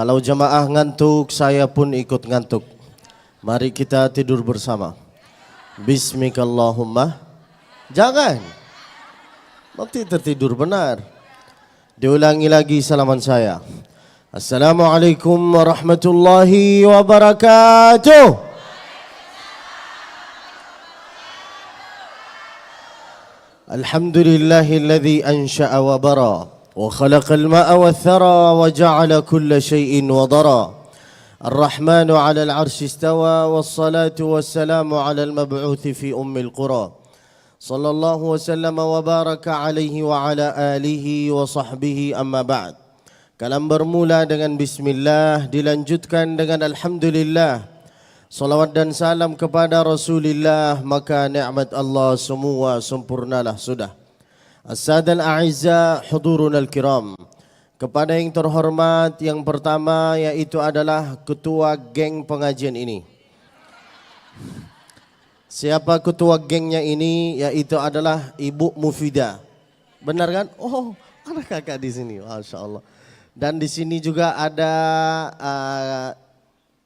Kalau jamaah ngantuk, saya pun ikut ngantuk. Mari kita tidur bersama. Bismikallahumma. Jangan. Nanti tertidur benar. Diulangi lagi salaman saya. Assalamualaikum warahmatullahi wabarakatuh. Alhamdulillahilladzi ansha'a wa bara. وخلق الماء والثرى وجعل كل شيء وضرا الرحمن على العرش استوى والصلاة والسلام على المبعوث في أم القرى صلى الله وسلم وبارك عليه وعلى آله وصحبه أما بعد. Kalam bermula dengan bismillah, dilanjutkan dengan alhamdulillah. Salawat dan salam kepada Rasulullah, maka nikmat Allah semua sempurnalah sudah. As-sadal a'izza hudurun al-kiram. Kepada yang terhormat, yang pertama yaitu adalah ketua geng pengajian ini. Siapa ketua gengnya ini? Yaitu adalah Ibu Mufidah. Benar kan? Oh, ada kakak di sini. Masya Allah. Dan di sini juga ada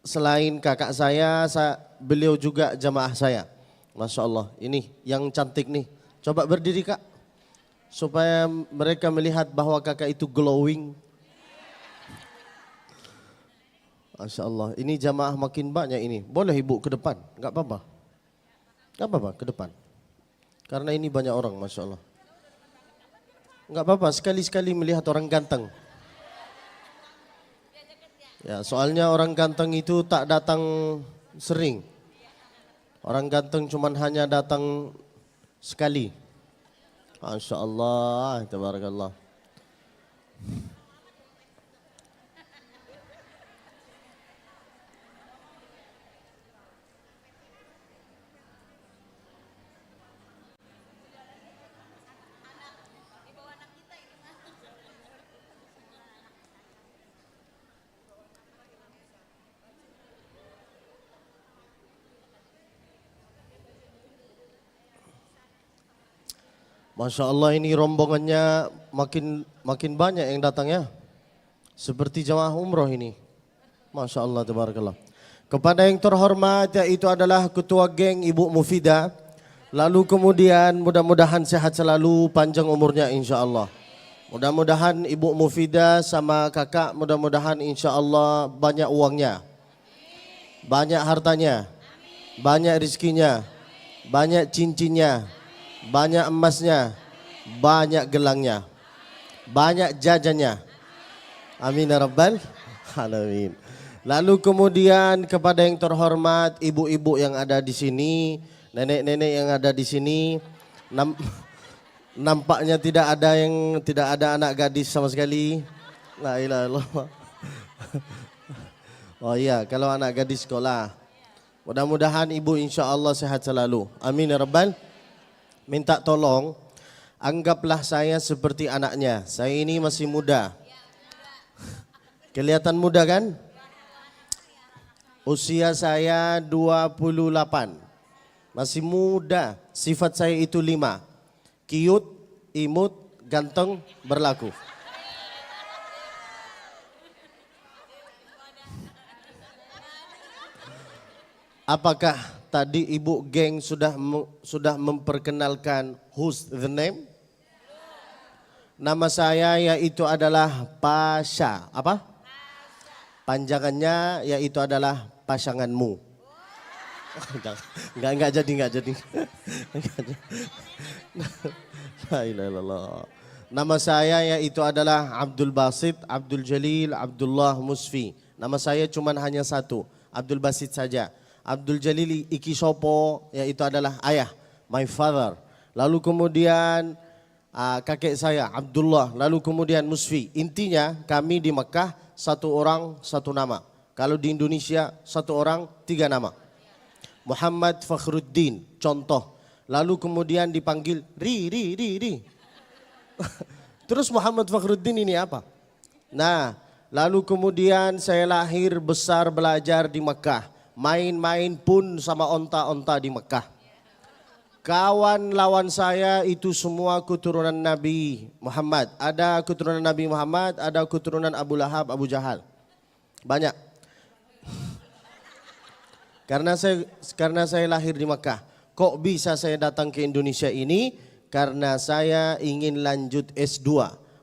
selain kakak saya, beliau juga jamaah saya. Masya Allah. Ini yang cantik nih. Coba berdiri kak. Supaya mereka melihat bahwa kakak itu glowing. Masya Allah, ini jamaah makin banyak ini. Boleh ibu ke depan, enggak apa-apa. Enggak apa-apa, ke depan. Karena ini banyak orang, Masya Allah. Enggak apa-apa, sekali-sekali melihat orang ganteng. Ya, soalnya orang ganteng itu tak datang sering. Orang ganteng cuman hanya datang sekali. Masya Allah, tabarakallah. Masya Allah, ini rombongannya makin banyak yang datang ya. Seperti jamaah umroh ini. Masya Allah, tabarakallah. Kepada yang terhormat yaitu adalah ketua geng Ibu Mufidah. Lalu kemudian mudah-mudahan sehat selalu, panjang umurnya insya Allah. Mudah-mudahan Ibu Mufidah sama kakak mudah-mudahan insya Allah banyak uangnya. Banyak hartanya. Banyak rizkinya. Banyak cincinnya. Banyak emasnya, banyak gelangnya, banyak jajannya. Amin ya rabbal alamin. Lalu kemudian kepada yang terhormat ibu-ibu yang ada di sini, nenek-nenek yang ada di sini, nampaknya tidak ada anak gadis sama sekali. La ilaha illallah. Oh iya, kalau anak gadis sekolah. Mudah-mudahan ibu insya Allah sehat selalu. Amin ya rabbal. Minta tolong, anggaplah saya seperti anaknya. Saya ini masih muda. Kelihatan muda kan? Usia saya 28. Masih muda. Sifat saya itu 5. Cute, imut, ganteng, berlaku. Apakah tadi ibu geng sudah memperkenalkan who's the name? Nama saya yaitu adalah Pasha. Apa? Panjangannya yaitu adalah pasanganmu. Enggak jadi. La ilaha illallah. Nama saya yaitu adalah Abdul Basit, Abdul Jalil, Abdullah Musfi. Nama saya cuma hanya satu, Abdul Basit saja. Abdul Jalil iki sopo yaitu adalah ayah, my father. Lalu kemudian kakek saya Abdullah, lalu kemudian Musfi. Intinya kami di Mekah satu orang satu nama. Kalau di Indonesia satu orang 3 nama. Muhammad Fakhruddin contoh. Lalu kemudian dipanggil Ri. Terus Muhammad Fakhruddin ini apa? Nah, lalu kemudian saya lahir besar belajar di Mekah. Main-main pun sama onta-onta di Mekah. Kawan lawan saya itu semua keturunan Nabi Muhammad. Ada keturunan Nabi Muhammad, ada keturunan Abu Lahab, Abu Jahal. Banyak. Karena saya lahir di Makkah. Kok bisa saya datang ke Indonesia ini? Karena saya ingin lanjut S2.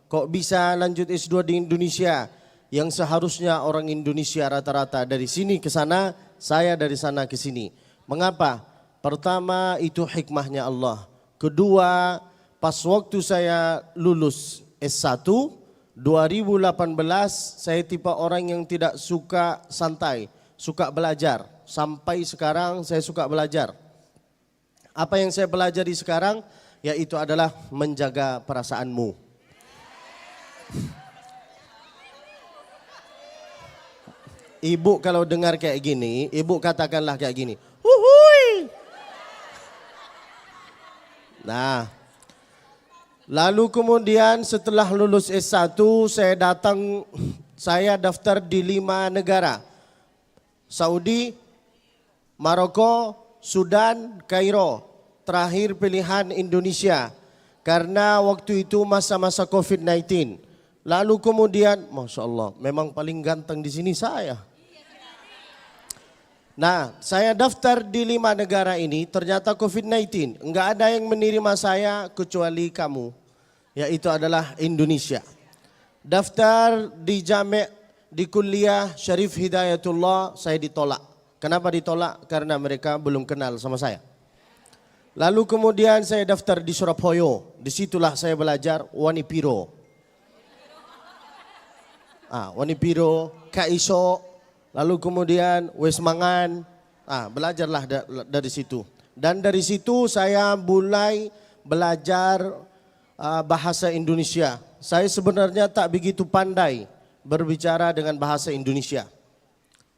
Kok bisa lanjut S2 di Indonesia? Yang seharusnya orang Indonesia rata-rata dari sini ke sana, saya dari sana ke sini. Mengapa? Pertama itu hikmahnya Allah. Kedua, pas waktu saya lulus S1 2018, saya tipe orang yang tidak suka santai, suka belajar. Sampai sekarang saya suka belajar. Apa yang saya pelajari sekarang? Yaitu adalah menjaga perasaanmu. Ibu kalau dengar kayak gini, ibu katakanlah kayak gini. Huhui. Nah, lalu kemudian setelah lulus S1 saya daftar di 5 negara. Saudi, Maroko, Sudan, Kairo. Terakhir pilihan Indonesia. Karena waktu itu masa-masa COVID-19. Lalu kemudian, Masya Allah, memang paling ganteng di sini saya. Nah, saya daftar di 5 negara ini, ternyata COVID-19. Enggak ada yang menerima saya kecuali kamu. Yaitu adalah Indonesia. Daftar di kuliah Syarif Hidayatullah, saya ditolak. Kenapa ditolak? Karena mereka belum kenal sama saya. Lalu kemudian saya daftar di Surabaya. Disitulah saya belajar Wanipiro. Wanipiro, Kaiso. Lalu kemudian wes mangan. Belajarlah dari situ. Dan dari situ saya mulai belajar bahasa Indonesia. Saya sebenarnya tak begitu pandai berbicara dengan bahasa Indonesia.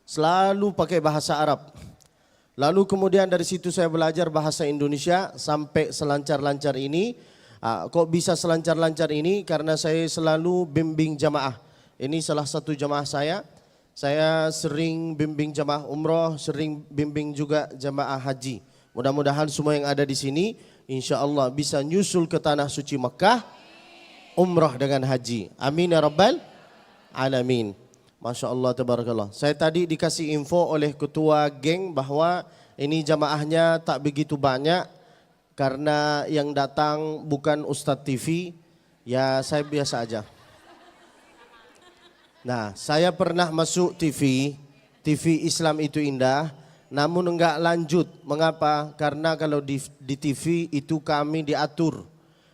Selalu pakai bahasa Arab. Lalu kemudian dari situ saya belajar bahasa Indonesia sampai selancar-lancar ini. Kok bisa selancar-lancar ini? Karena saya selalu bimbing jamaah. Ini salah satu jamaah saya. Saya sering bimbing jamaah umroh, sering bimbing juga jamaah haji. Mudah-mudahan semua yang ada di sini insya Allah bisa nyusul ke tanah suci Mekah, umroh dengan haji. Amin ya rabbal alamin. Masya Allah, tabarakallah. Saya tadi dikasih info oleh ketua geng bahwa ini jamaahnya tak begitu banyak karena yang datang bukan Ustadz TV, ya saya biasa aja. Nah, saya pernah masuk TV Islam itu indah, namun enggak lanjut. Mengapa? Karena kalau di TV itu kami diatur,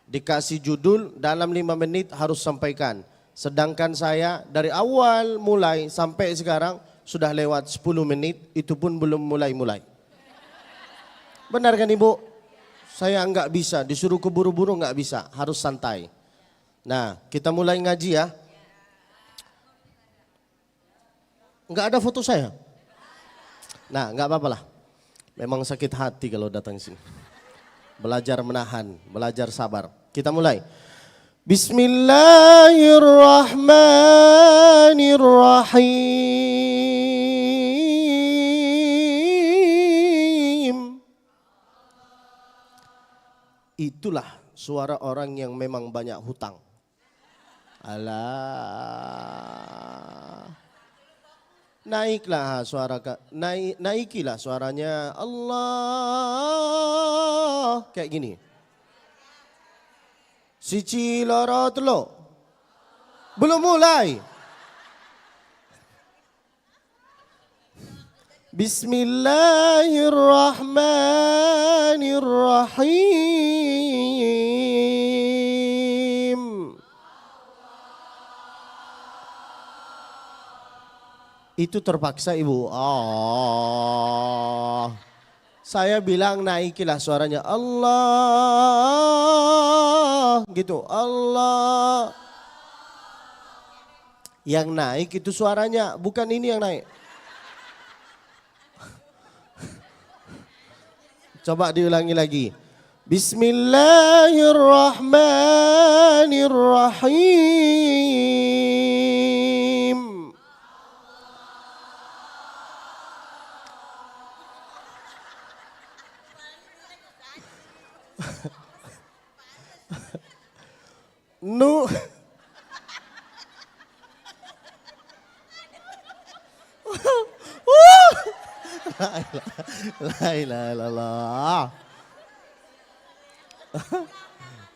dikasih judul dalam 5 menit harus sampaikan. Sedangkan saya dari awal mulai sampai sekarang sudah lewat 10 menit, itu pun belum mulai-mulai. Benar kan Ibu? Saya enggak bisa, disuruh keburu-buru enggak bisa, harus santai. Nah, kita mulai ngaji ya. Enggak ada foto saya? Nah, enggak apa-apa lah. Memang sakit hati kalau datang sini. Belajar menahan, belajar sabar. Kita mulai. Bismillahirrahmanirrahim. Itulah suara orang yang memang banyak hutang. Alah. Naiklah suara, naikilah suaranya. Allah. Kayak gini. Siji loro telu. Belum mulai. Bismillahirrahmanirrahim. Itu terpaksa Ibu. Oh. Saya bilang naikilah suaranya. Allah. Gitu. Allah. Yang naik itu suaranya. Bukan ini yang naik. Coba diulangi lagi. Bismillahirrahmanirrahim. La ilaha illallah.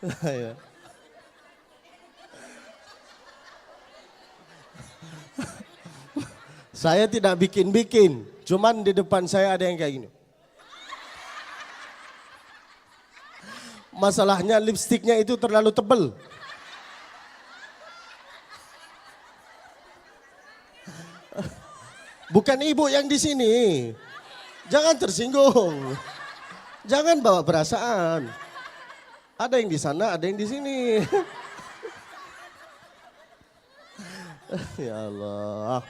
La ilaha. Saya tidak bikin-bikin, cuman di depan saya ada yang kayak gini. Masalahnya lipstiknya itu terlalu tebal. Bukan ibu yang di sini. Jangan tersinggung. Jangan bawa perasaan. Ada yang di sana, ada yang di sini. Ya Allah.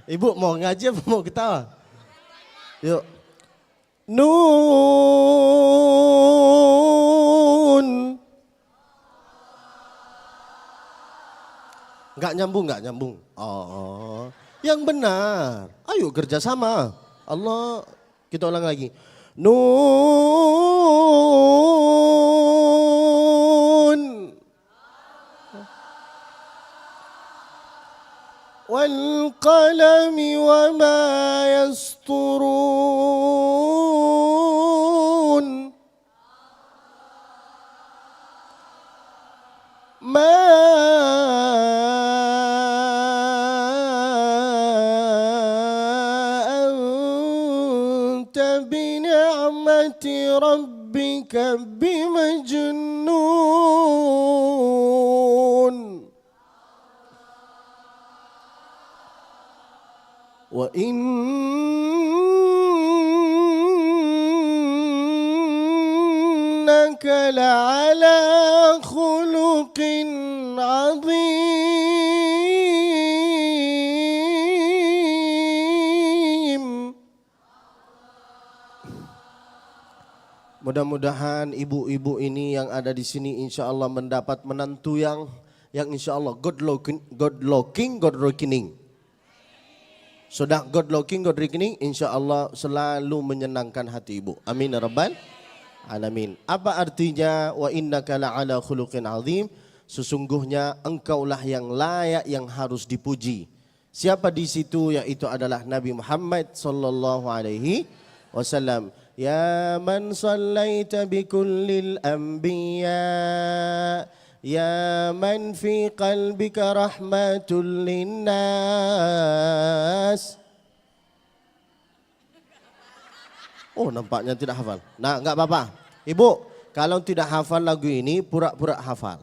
Ibu mau ngaji apa mau ketawa? Yuk. Nun. Enggak nyambung. Oh, yang benar. Ayo kerjasama. Allah, kita ulang lagi. Nun. Wal qalami wa ma yasturun. Ma anta bi ni'mati rabbika bimajnun. Wa innaka la'ala khuluqin 'azim. Mudah-mudahan ibu-ibu ini yang ada di sini insya Allah mendapat menantu yang insya Allah good looking, good reckoning. Sudah good looking, good reckoning, insya Allah selalu menyenangkan hati ibu. Amin ya rabbal alamin. Apa artinya wa innaka la'ala khuluqin azim? Sesungguhnya engkaulah yang layak yang harus dipuji. Siapa di situ? Yaitu adalah Nabi Muhammad sallallahu alaihi wasallam. Ya man sallaita bi kullil anbiya, ya man fi qalbika rahmatul linnas. Oh, nampaknya tidak hafal. Nah, enggak apa-apa. Ibu, kalau tidak hafal lagu ini pura-pura hafal.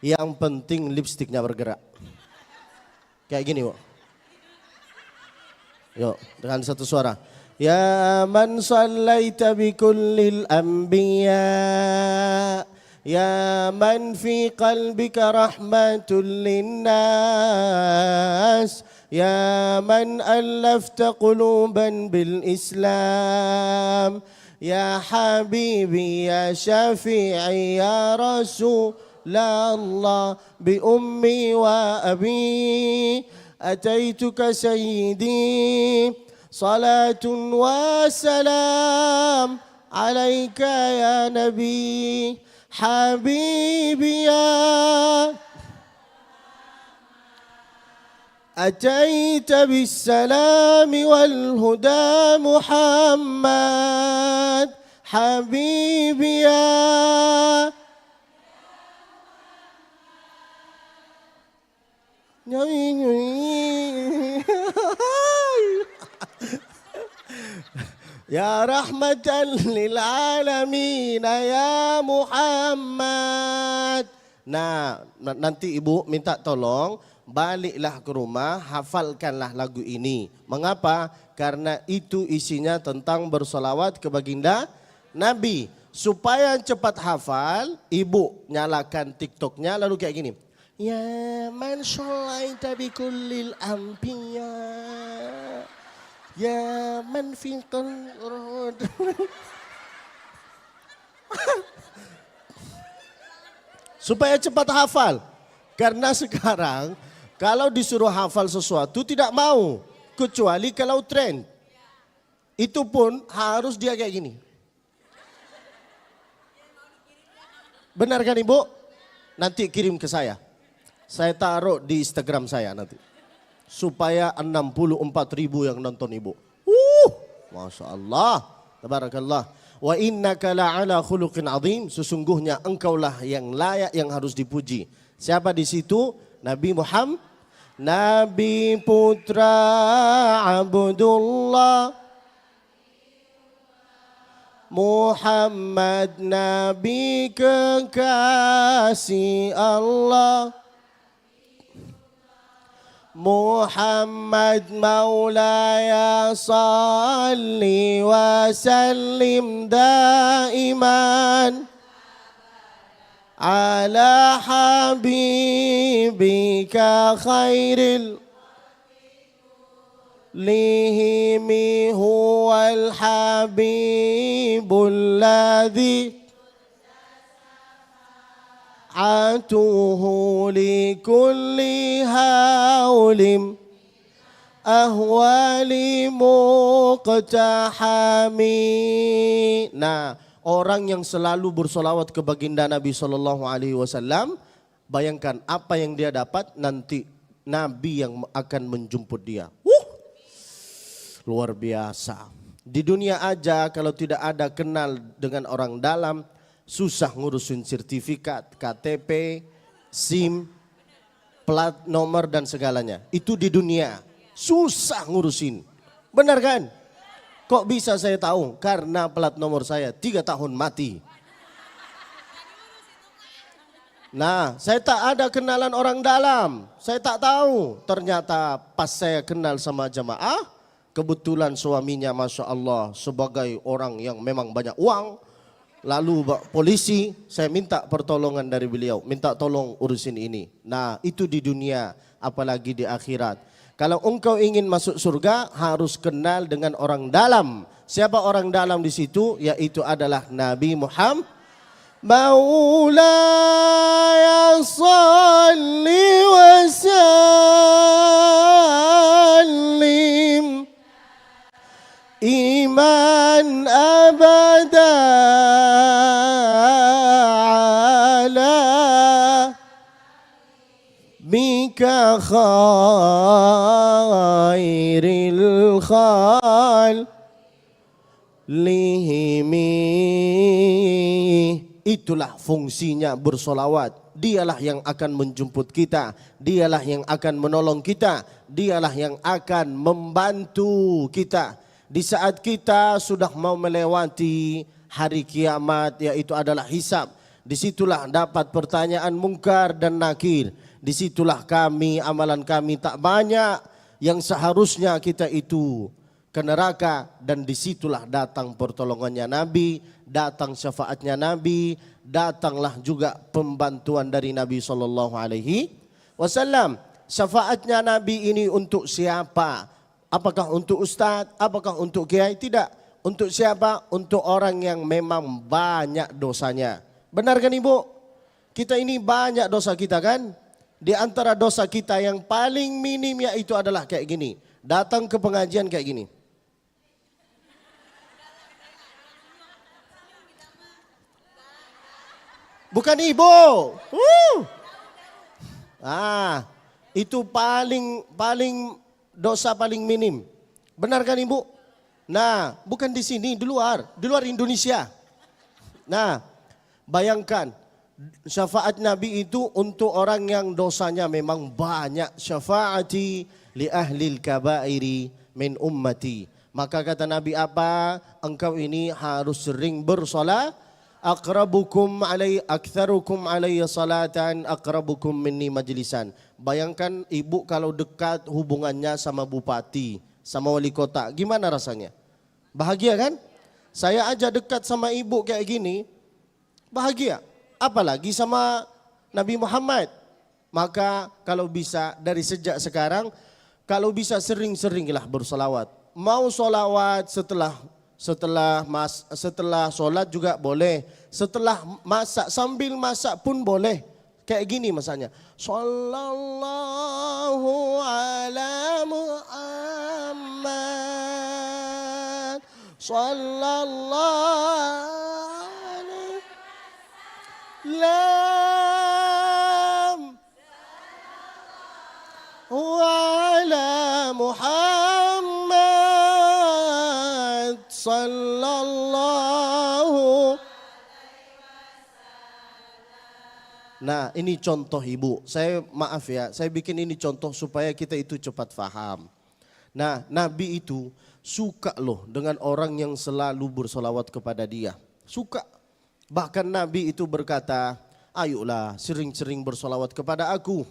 Yang penting lipstiknya bergerak. Kayak gini, Bu. Yuk, dengan satu suara. Ya man sallaita bi kullil anbiya, ya man fi qalbika rahmatul linnas, ya man allafta quluban bil Islam, ya habibi ya syafi'i ya Rasulallah bi ummi wa abi ataituka sayyidi salatun wa salam alaika ya nabi habibi ya ataita bis salami wal huda Muhammad habibi ya ya rahmatan lil alamin ya Muhammad. Nah, nanti ibu minta tolong baliklah ke rumah, hafalkanlah lagu ini. Mengapa? Karena itu isinya tentang bersolawat ke baginda Nabi. Supaya cepat hafal, ibu nyalakan TikToknya lalu kayak gini. Ya man sholaita bi kullil anbiya, ya man fi supaya cepat hafal. Karena sekarang kalau disuruh hafal sesuatu tidak mau, kecuali kalau tren. Itu pun harus dia kayak gini. Benar kan Ibu? Nanti kirim ke saya. Saya taruh di Instagram saya nanti. Supaya 64.000 yang nonton ibu. Masya Allah. Tabarakallah. Wa innaka la'ala khuluqin azim. Sesungguhnya engkaulah yang layak yang harus dipuji. Siapa di situ? Nabi Muhammad. Nabi putra Abdullah. Muhammad Nabi kekasih Allah. Muhammad maulaya salli wa sallim daiman ala habibika khairil lihimi huwal habibul ladzi atuhu likulli haulim ahwali muqtahami. Nah, orang yang selalu bersolawat ke baginda Nabi SAW, bayangkan apa yang dia dapat nanti Nabi yang akan menjemput dia. Luar biasa. Di dunia aja kalau tidak ada kenal dengan orang dalam, susah ngurusin sertifikat, KTP, SIM, plat nomor dan segalanya. Itu di dunia. Susah ngurusin. Benar kan? Kok bisa saya tahu? Karena plat nomor saya 3 tahun mati. Nah, saya tak ada kenalan orang dalam. Saya tak tahu. Ternyata pas saya kenal sama jamaah, kebetulan suaminya Masya Allah sebagai orang yang memang banyak uang. Lalu polisi, saya minta pertolongan dari beliau, minta tolong urusin ini. Nah, itu di dunia, apalagi di akhirat. Kalau engkau ingin masuk surga, harus kenal dengan orang dalam. Siapa orang dalam di situ? Yaitu adalah Nabi Muhammad. Maulaya salli wa sallim iman abada ala bika khairil khal lihimi. Itulah fungsinya bersolawat. Dialah yang akan menjemput kita, dialah yang akan menolong kita, dialah yang akan membantu kita di saat kita sudah mau melewati hari kiamat, yaitu adalah hisab. Disitulah dapat pertanyaan mungkar dan nakir. Disitulah kami, amalan kami tak banyak yang seharusnya kita itu ke neraka, dan disitulah datang pertolongannya Nabi, datang syafaatnya Nabi, datanglah juga pembantuan dari Nabi SAW. Syafaatnya Nabi ini untuk siapa? Apakah untuk ustadz? Apakah untuk kiai? Tidak. Untuk siapa? Untuk orang yang memang banyak dosanya. Benar kan ibu? Kita ini banyak dosa kita kan? Di antara dosa kita yang paling minim yaitu adalah kayak gini. Datang ke pengajian kayak gini. Bukan ibu. Itu paling dosa paling minim. Benar kan ibu? Nah, bukan di sini, di luar Indonesia. Nah, bayangkan syafaat Nabi itu untuk orang yang dosanya memang banyak. Syafaati li ahlil kabairi min ummati. Maka kata Nabi apa? Engkau ini harus sering bersolat. Aqrabukum alai aktsarukum alayya salatan aqrabukum minni majlisan. Bayangkan ibu kalau dekat hubungannya sama bupati, sama wali kota, gimana rasanya? Bahagia kan? Saya aja dekat sama ibu kayak gini, bahagia. Apalagi sama Nabi Muhammad. Maka kalau bisa dari sejak sekarang, kalau bisa sering-seringlah bersolawat. Mau solawat setelah sholat juga boleh. Setelah masak, sambil masak pun boleh. Kayak gini masanya. Sallallahu ala Muhammad. Sallallahu alaihi lam Nah, ini contoh ibu. Saya maaf ya, saya bikin ini contoh supaya kita itu cepat faham. Nah, Nabi itu suka loh dengan orang yang selalu bersolawat kepada dia. Suka. Bahkan Nabi itu berkata, ayolah sering-sering bersolawat kepada aku.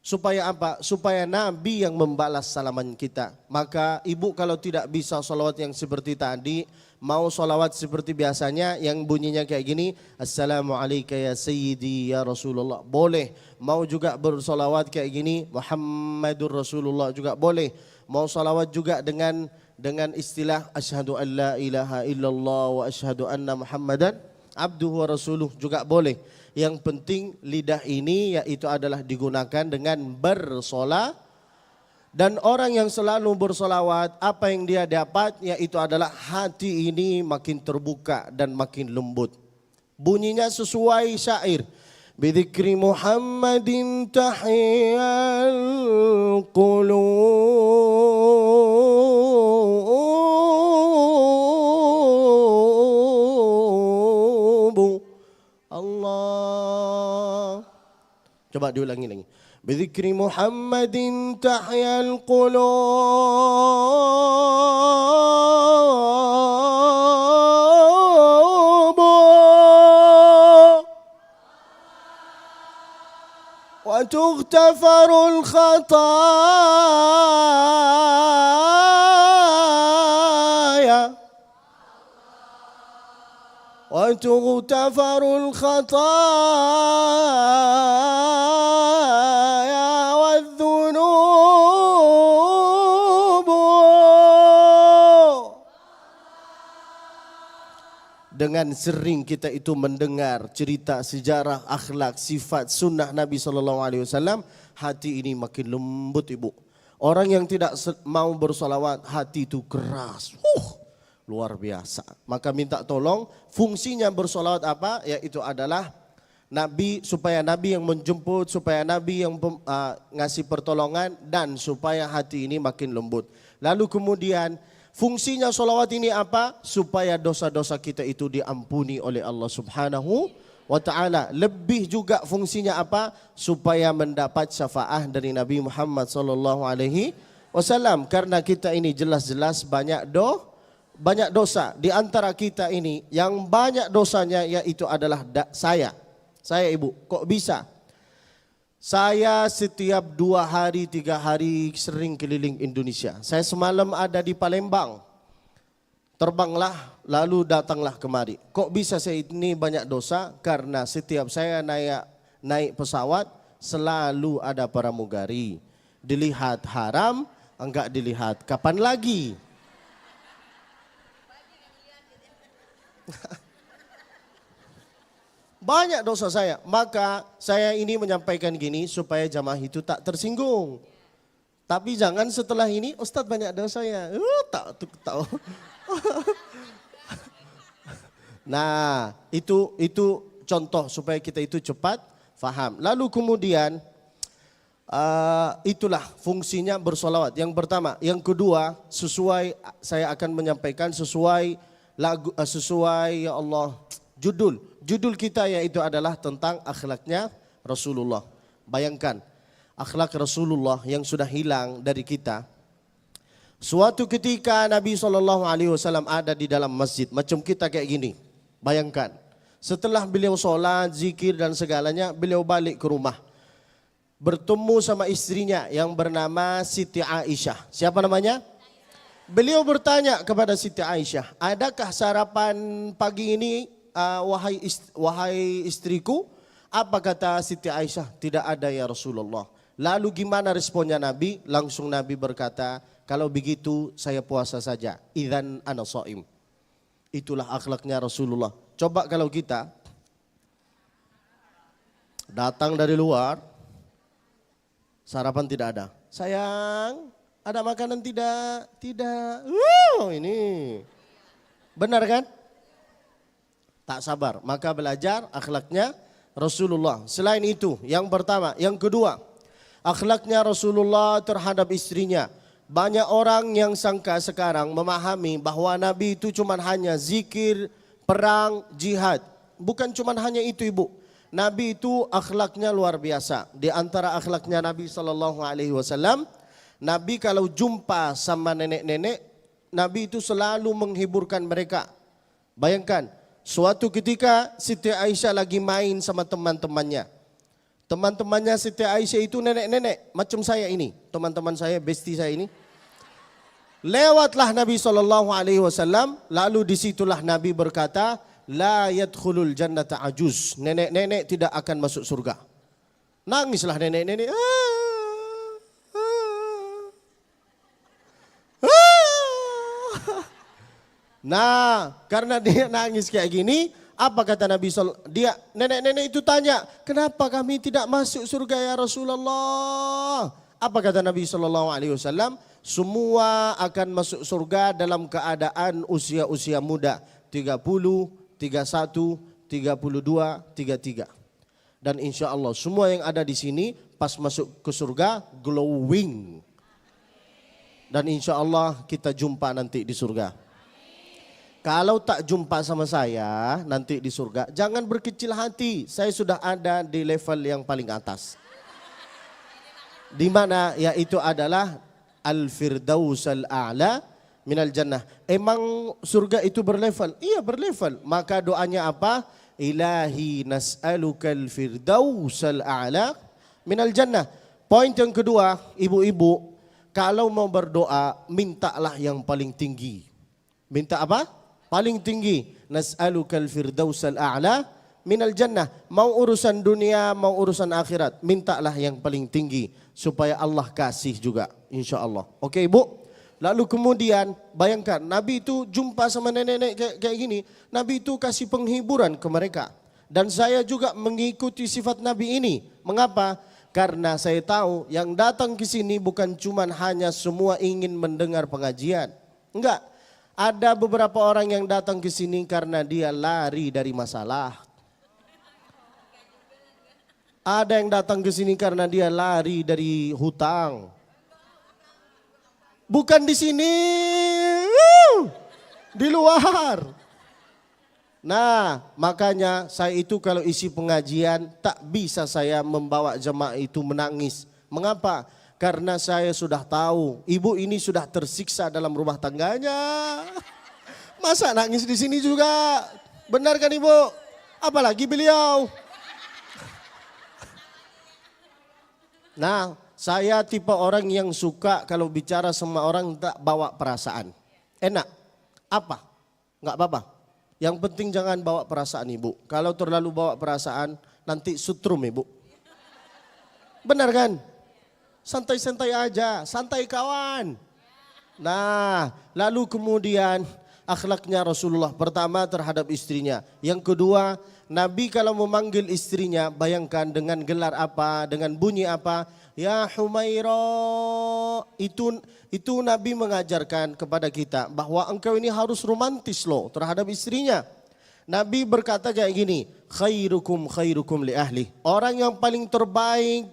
Supaya apa? Supaya Nabi yang membalas salaman kita. Maka ibu kalau tidak bisa solawat yang seperti tadi, mau solawat seperti biasanya yang bunyinya kayak gini, Assalamualaikum ya Sayyidi ya Rasulullah, boleh. Mau juga bersolawat kayak gini, Muhammadur Rasulullah juga boleh. Mau solawat juga dengan istilah Asyhadu an la ilaha illallah wa asyhadu anna Muhammadan abduhu wa rasuluh juga boleh. Yang penting lidah ini yaitu adalah digunakan dengan bersolat. Dan orang yang selalu bersolawat, apa yang dia dapat yaitu adalah hati ini makin terbuka dan makin lembut. Bunyinya sesuai syair. Bidzikri Muhammadin tahyal qulub. Allah. Coba diulangi lagi. Bidzikri Muhammadin tahyal qulub wa tughtafarul khataya wa tughtafarul khataya wadh-dhunub. Dengan sering kita itu mendengar cerita sejarah, akhlak, sifat, sunnah Nabi SAW, hati ini makin lembut ibu. Orang yang tidak mau bersolawat, hati itu keras. Luar biasa. Maka minta tolong, fungsinya bersolawat apa? Yaitu adalah Nabi, supaya Nabi yang menjemput, supaya Nabi yang ngasih pertolongan, dan supaya hati ini makin lembut. Lalu kemudian fungsinya solawat ini apa? Supaya dosa-dosa kita itu diampuni oleh Allah Subhanahu wa ta'ala. Lebih juga fungsinya apa? Supaya mendapat syafaat dari Nabi Muhammad SAW. Karena kita ini jelas-jelas banyak dosa. Di antara kita ini yang banyak dosanya yaitu adalah saya ibu. Kok bisa? Saya setiap 2 hari 3 hari sering keliling Indonesia. Saya semalam ada di Palembang. Terbanglah lalu datanglah kemari. Kok bisa saya ini banyak dosa? Karena setiap saya naik pesawat selalu ada pramugari. Dilihat haram, enggak dilihat kapan lagi. Banyak dosa saya, maka saya ini menyampaikan gini supaya jamaah itu tak tersinggung. Tapi jangan setelah ini, Ustadz banyak dosa ya. Tak tahu. Nah, itu contoh supaya kita itu cepat faham. Lalu kemudian itulah fungsinya bersolawat. Yang pertama, yang kedua sesuai saya akan menyampaikan sesuai lagu, sesuai ya Allah judul kita yaitu adalah tentang akhlaknya Rasulullah. Bayangkan akhlak Rasulullah yang sudah hilang dari kita. Suatu ketika Nabi SAW ada di dalam masjid macam kita kayak gini. Bayangkan setelah beliau sholat, zikir dan segalanya, beliau balik ke rumah. Bertemu sama istrinya yang bernama Siti Aisyah. Siapa namanya? Beliau bertanya kepada Siti Aisyah, adakah sarapan pagi ini wahai istriku? Apa kata Siti Aisyah? Tidak ada ya Rasulullah. Lalu gimana responnya Nabi? Langsung Nabi berkata, kalau begitu saya puasa saja. Idzan ana shaim. Itulah akhlaknya Rasulullah. Coba kalau kita datang dari luar, sarapan tidak ada. Sayang, ada makanan tidak? Tidak. Ini benar kan? Tak sabar. Maka belajar akhlaknya Rasulullah. Selain itu, yang pertama. Yang kedua, akhlaknya Rasulullah terhadap istrinya. Banyak orang yang sangka sekarang memahami bahwa Nabi itu cuma hanya zikir, perang, jihad. Bukan cuma hanya itu ibu. Nabi itu akhlaknya luar biasa. Di antara akhlaknya Nabi SAW, Nabi kalau jumpa sama nenek-nenek, Nabi itu selalu menghiburkan mereka. Bayangkan, suatu ketika Siti Aisyah lagi main sama teman-temannya. Teman-temannya Siti Aisyah itu nenek-nenek, macam saya ini. Teman-teman saya, bestie saya ini. Lewatlah Nabi SAW, lalu disitulah Nabi berkata, La yadkhulul jannata ajuz. Nenek-nenek tidak akan masuk surga. Nangislah nenek-nenek. Nah, karena dia nangis kayak gini, apa kata Nabi dia nenek-nenek itu tanya, "Kenapa kami tidak masuk surga ya Rasulullah?" Apa kata Nabi SAW? Semua akan masuk surga dalam keadaan usia-usia muda, 30, 31, 32, 33. Dan insya Allah semua yang ada di sini pas masuk ke surga glowing. Dan insya Allah kita jumpa nanti di surga. Kalau tak jumpa sama saya nanti di surga, jangan berkecil hati. Saya sudah ada di level yang paling atas. Di mana yaitu adalah Al-Firdaus Al-A'la minal jannah. Emang surga itu berlevel? Iya berlevel. Maka doanya apa? Ilahi nas'alukal firdausal a'la minal jannah. Poin yang kedua, ibu-ibu, kalau mau berdoa, mintalah yang paling tinggi. Minta apa? Paling tinggi. Nas'alukal firdausal a'la minal jannah. Mau urusan dunia, mau urusan akhirat, mintalah yang paling tinggi. Supaya Allah kasih juga, insya Allah. Oke ibu? Lalu kemudian bayangkan Nabi itu jumpa sama nenek-nenek kayak gini. Nabi itu kasih penghiburan ke mereka. Dan saya juga mengikuti sifat Nabi ini. Mengapa? Karena saya tahu yang datang ke sini bukan cuma hanya semua ingin mendengar pengajian. Enggak. Ada beberapa orang yang datang ke sini karena dia lari dari masalah. Ada yang datang ke sini karena dia lari dari hutang. Bukan di sini, di luar. Nah, makanya saya itu kalau isi pengajian tak bisa saya membawa jemaah itu menangis. Mengapa? Karena saya sudah tahu ibu ini sudah tersiksa dalam rumah tangganya. Masa nangis di sini juga? Benar kan ibu? Apalagi beliau. Nah, saya tipe orang yang suka kalau bicara sama orang tak bawa perasaan. Enak. Apa? Enggak apa-apa. Yang penting jangan bawa perasaan ibu. Kalau terlalu bawa perasaan nanti sutrum ibu. Benar kan? Santai-santai aja, santai kawan. Nah, lalu kemudian akhlaknya Rasulullah pertama terhadap istrinya. Yang kedua, Nabi kalau memanggil istrinya bayangkan dengan gelar apa, dengan bunyi apa. Ya Humaira, itu Nabi mengajarkan kepada kita bahwa engkau ini harus romantis loh terhadap istrinya. Nabi berkata kayak gini, khairukum khairukum li ahli. Orang yang paling terbaik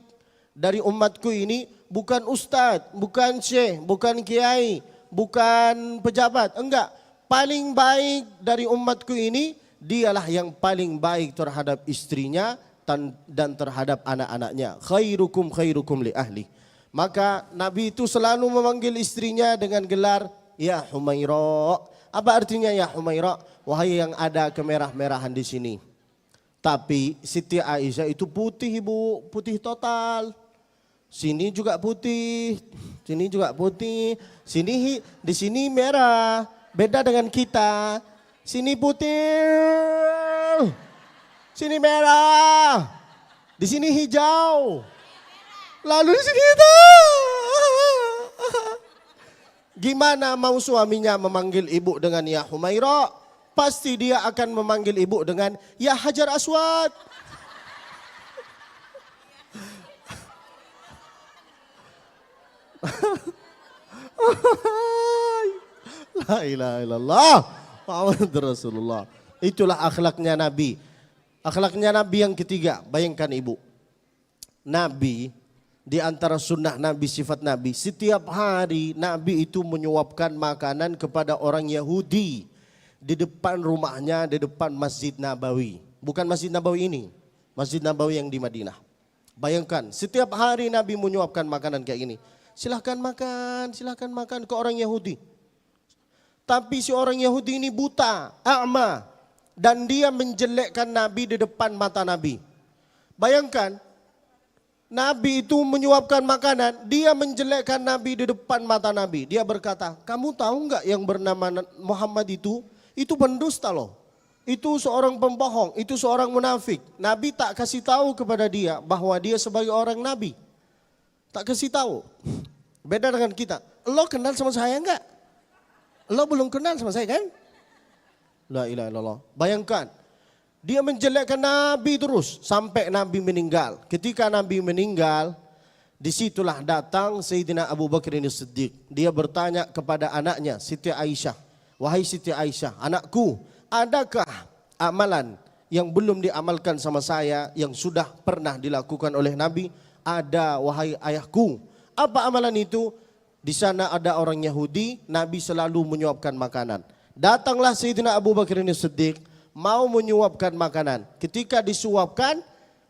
dari umatku ini bukan ustadz, bukan syekh, bukan kiai, bukan pejabat. Enggak, paling baik dari umatku ini dialah yang paling baik terhadap istrinya dan terhadap anak-anaknya. Khairukum khairukum li ahli. Maka Nabi itu selalu memanggil istrinya dengan gelar Ya Humaira. Apa artinya Ya Humaira? Wahai yang ada kemerah-merahan di sini. Tapi Siti Aisyah itu putih ibu, putih total. Sini juga putih, sini juga putih. Di sini merah, beda dengan kita. Sini putih. Sini merah, di sini hijau, lalu di sini hitam. Gimana mau suaminya memanggil ibu dengan Ya Humaira? Pasti dia akan memanggil ibu dengan Ya Hajar Aswad. La ilaha illallah Muhammad Rasulullah. Itulah akhlaknya Nabi. Akhlaknya Nabi yang ketiga, bayangkan ibu. Nabi, di antara sunnah Nabi, sifat Nabi, setiap hari Nabi itu menyuapkan makanan kepada orang Yahudi. Di depan rumahnya, di depan Masjid Nabawi. Bukan Masjid Nabawi ini, Masjid Nabawi yang di Madinah. Bayangkan, setiap hari Nabi menyuapkan makanan kayak gini. Silahkan makan ke orang Yahudi. Tapi si orang Yahudi ini buta, a'ma. Dan dia menjelekkan Nabi di depan mata Nabi. Bayangkan, Nabi itu menyuapkan makanan, dia menjelekkan Nabi di depan mata Nabi. Dia berkata, kamu tahu enggak yang bernama Muhammad itu pendusta loh. Itu seorang pembohong, itu seorang munafik. Nabi tak kasih tahu kepada dia bahwa dia sebagai orang Nabi. Tak kasih tahu. Beda dengan kita. Lo kenal sama saya enggak? Lo belum kenal sama saya kan? La ilaha illallah. Bayangkan. Dia menjelekkan Nabi terus sampai Nabi meninggal. Ketika Nabi meninggal, disitulah datang Sayyidina Abu Bakar As-Siddiq. Dia bertanya kepada anaknya, Siti Aisyah. Wahai Siti Aisyah, anakku, adakah amalan yang belum diamalkan sama saya yang sudah pernah dilakukan oleh Nabi? Ada, wahai ayahku. Apa amalan itu? Di sana ada orang Yahudi, Nabi selalu menyuapkan makanan. Datanglah Sayyidina Abu Bakar As-Siddiq, mau menyuapkan makanan. Ketika disuapkan,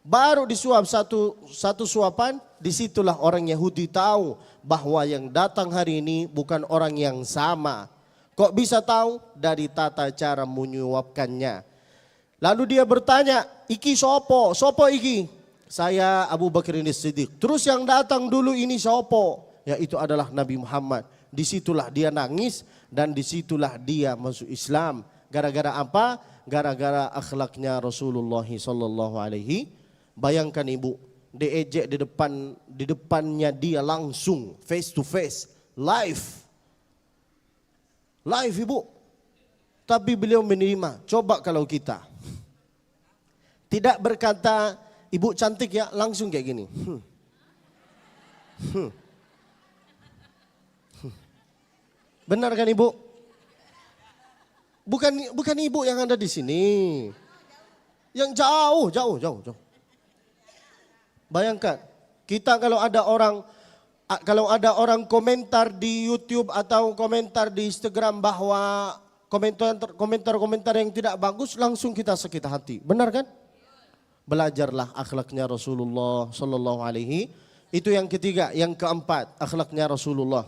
baru disuap satu suapan, disitulah orang Yahudi tahu bahwa yang datang hari ini bukan orang yang sama. Kok bisa tahu? Dari tata cara menyuapkannya. Lalu dia bertanya, iki sopo? Sopo iki? Saya Abu Bakar As-Siddiq. Terus yang datang dulu ini sopo? Yaitu adalah Nabi Muhammad. Disitulah dia nangis dan disitulah dia masuk Islam. Gara-gara apa? Gara-gara akhlaknya Rasulullah sallallahu alaihi. Bayangkan ibu, diejek di depannya dia langsung face to face, live ibu. Tapi beliau menerima. Coba kalau kita tidak berkata ibu cantik ya, langsung kayak gini. Benar kan ibu? Bukan ibu yang ada di sini. Yang jauh. Bayangkan, kita kalau ada orang komentar di YouTube atau komentar di Instagram bahwa komentar yang tidak bagus, langsung kita sakit hati. Benar kan? Belajarlah akhlaknya Rasulullah sallallahu alaihi. Itu yang ketiga, yang keempat, akhlaknya Rasulullah.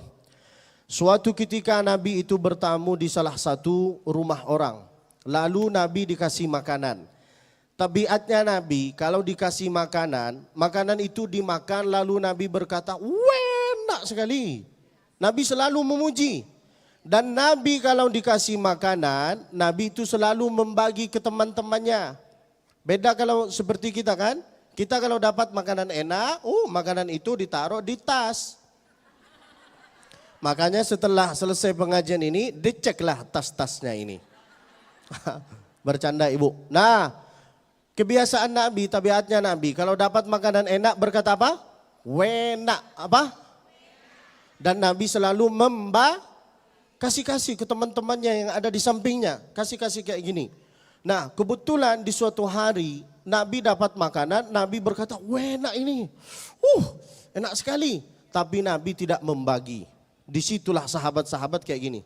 Suatu ketika Nabi itu bertamu di salah satu rumah orang. Lalu Nabi dikasih makanan. Tabiatnya Nabi kalau dikasih makanan, makanan itu dimakan lalu Nabi berkata, enak sekali. Nabi selalu memuji. Dan Nabi kalau dikasih makanan, Nabi itu selalu membagi ke teman-temannya. Beda kalau seperti kita kan. Kita kalau dapat makanan enak, makanan itu ditaruh di tas. Makanya setelah selesai pengajian ini, diceklah tas-tasnya ini. Bercanda ibu. Nah, kebiasaan Nabi, tabiatnya Nabi, kalau dapat makanan enak berkata apa? Wenak. Apa? Dan Nabi selalu kasih-kasih ke teman-temannya yang ada di sampingnya. Kasih-kasih kayak gini. Nah, kebetulan di suatu hari, Nabi dapat makanan, Nabi berkata, enak ini. Enak sekali. Tapi Nabi tidak membagi. Disitulah sahabat-sahabat kayak gini.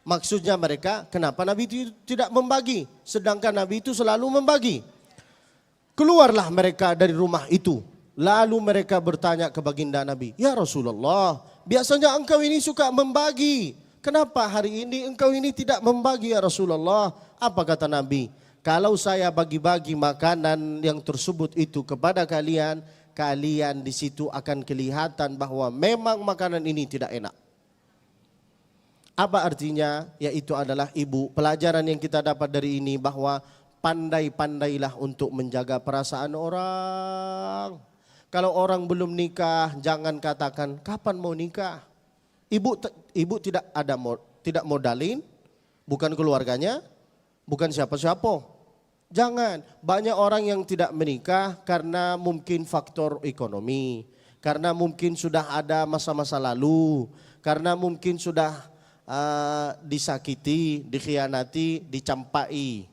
Maksudnya mereka, kenapa Nabi itu tidak membagi? Sedangkan Nabi itu selalu membagi. Keluarlah mereka dari rumah itu. Lalu mereka bertanya ke baginda Nabi, ya Rasulullah, biasanya engkau ini suka membagi. Kenapa hari ini engkau ini tidak membagi ya Rasulullah? Apa kata Nabi? Kalau saya bagi-bagi makanan yang tersebut itu kepada kalian, kalian di situ akan kelihatan bahwa memang makanan ini tidak enak. Apa artinya? Yaitu adalah ibu, pelajaran yang kita dapat dari ini bahwa pandai-pandailah untuk menjaga perasaan orang. Kalau orang belum nikah, jangan katakan kapan mau nikah. Ibu tidak modalin, bukan keluarganya, bukan siapa-siapa. Jangan, banyak orang yang tidak menikah karena mungkin faktor ekonomi, karena mungkin sudah ada masa-masa lalu, karena mungkin sudah disakiti, dikhianati, dicampai.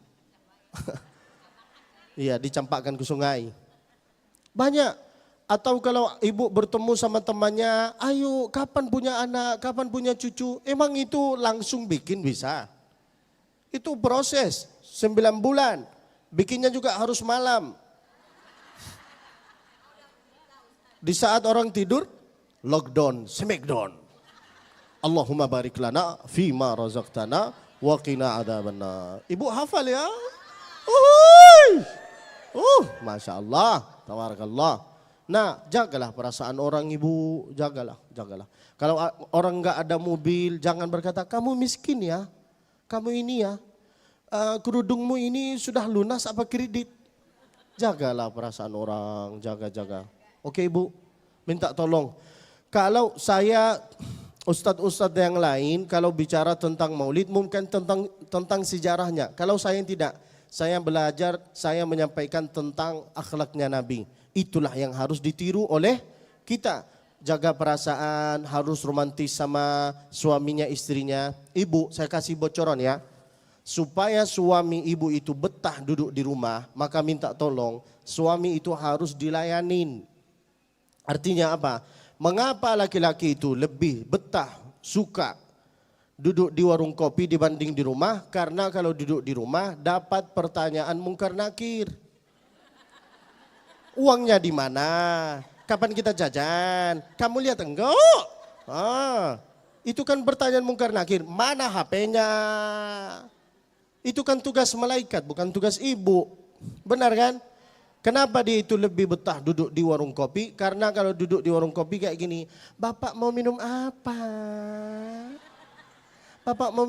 Iya, dicampakkan ke sungai. Banyak. Atau kalau ibu bertemu sama temannya, ayo kapan punya anak, kapan punya cucu, emang itu langsung bikin bisa? Itu proses 9 bulan. Bikinnya juga harus malam. Di saat orang tidur, lockdown, smackdown. Allahumma barik lana fima razaqtana wa qina adzabannar. Ibu hafal ya? Masya Allah, tabarakallah. Nah, jagalah perasaan orang ibu, jagalah. Kalau orang nggak ada mobil, jangan berkata kamu miskin ya, kamu ini ya, kerudungmu ini sudah lunas apa kredit? Jagalah perasaan orang, jaga. Oke ibu, minta tolong. Kalau saya, ustadz-ustadz yang lain, kalau bicara tentang maulid mungkin tentang sejarahnya. Kalau saya tidak, saya belajar, saya menyampaikan tentang akhlaknya Nabi. Itulah yang harus ditiru oleh kita. Jaga perasaan, harus romantis sama suaminya, istrinya. Ibu, saya kasih bocoran ya. Supaya suami ibu itu betah duduk di rumah, maka minta tolong suami itu harus dilayanin. Artinya apa? Mengapa laki-laki itu lebih betah, suka duduk di warung kopi dibanding di rumah? Karena kalau duduk di rumah dapat pertanyaan mungkar nakir. Uangnya di mana? Kapan kita jajan? Kamu lihat enggak? Itu kan pertanyaan mungkar nakir. Mana HP-nya? Itu kan tugas malaikat, bukan tugas ibu. Benar kan? Kenapa dia itu lebih betah duduk di warung kopi? Karena kalau duduk di warung kopi kayak gini, Bapak mau minum apa? Bapak mau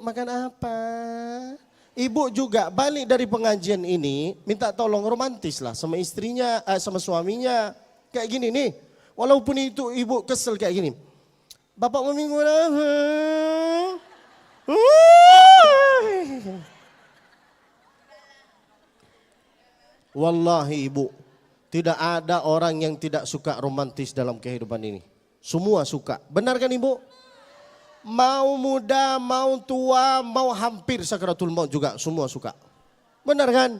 makan apa? Ibu juga balik dari pengajian ini, minta tolong romantis lah sama istrinya, sama suaminya. Kayak gini nih, walaupun itu ibu kesel kayak gini. Bapak mau minum apa? Wallahi ibu, tidak ada orang yang tidak suka romantis dalam kehidupan ini. Semua suka. Benar kan ibu? Mau muda, mau tua, mau hampir sakratul maut juga semua suka. Benar kan?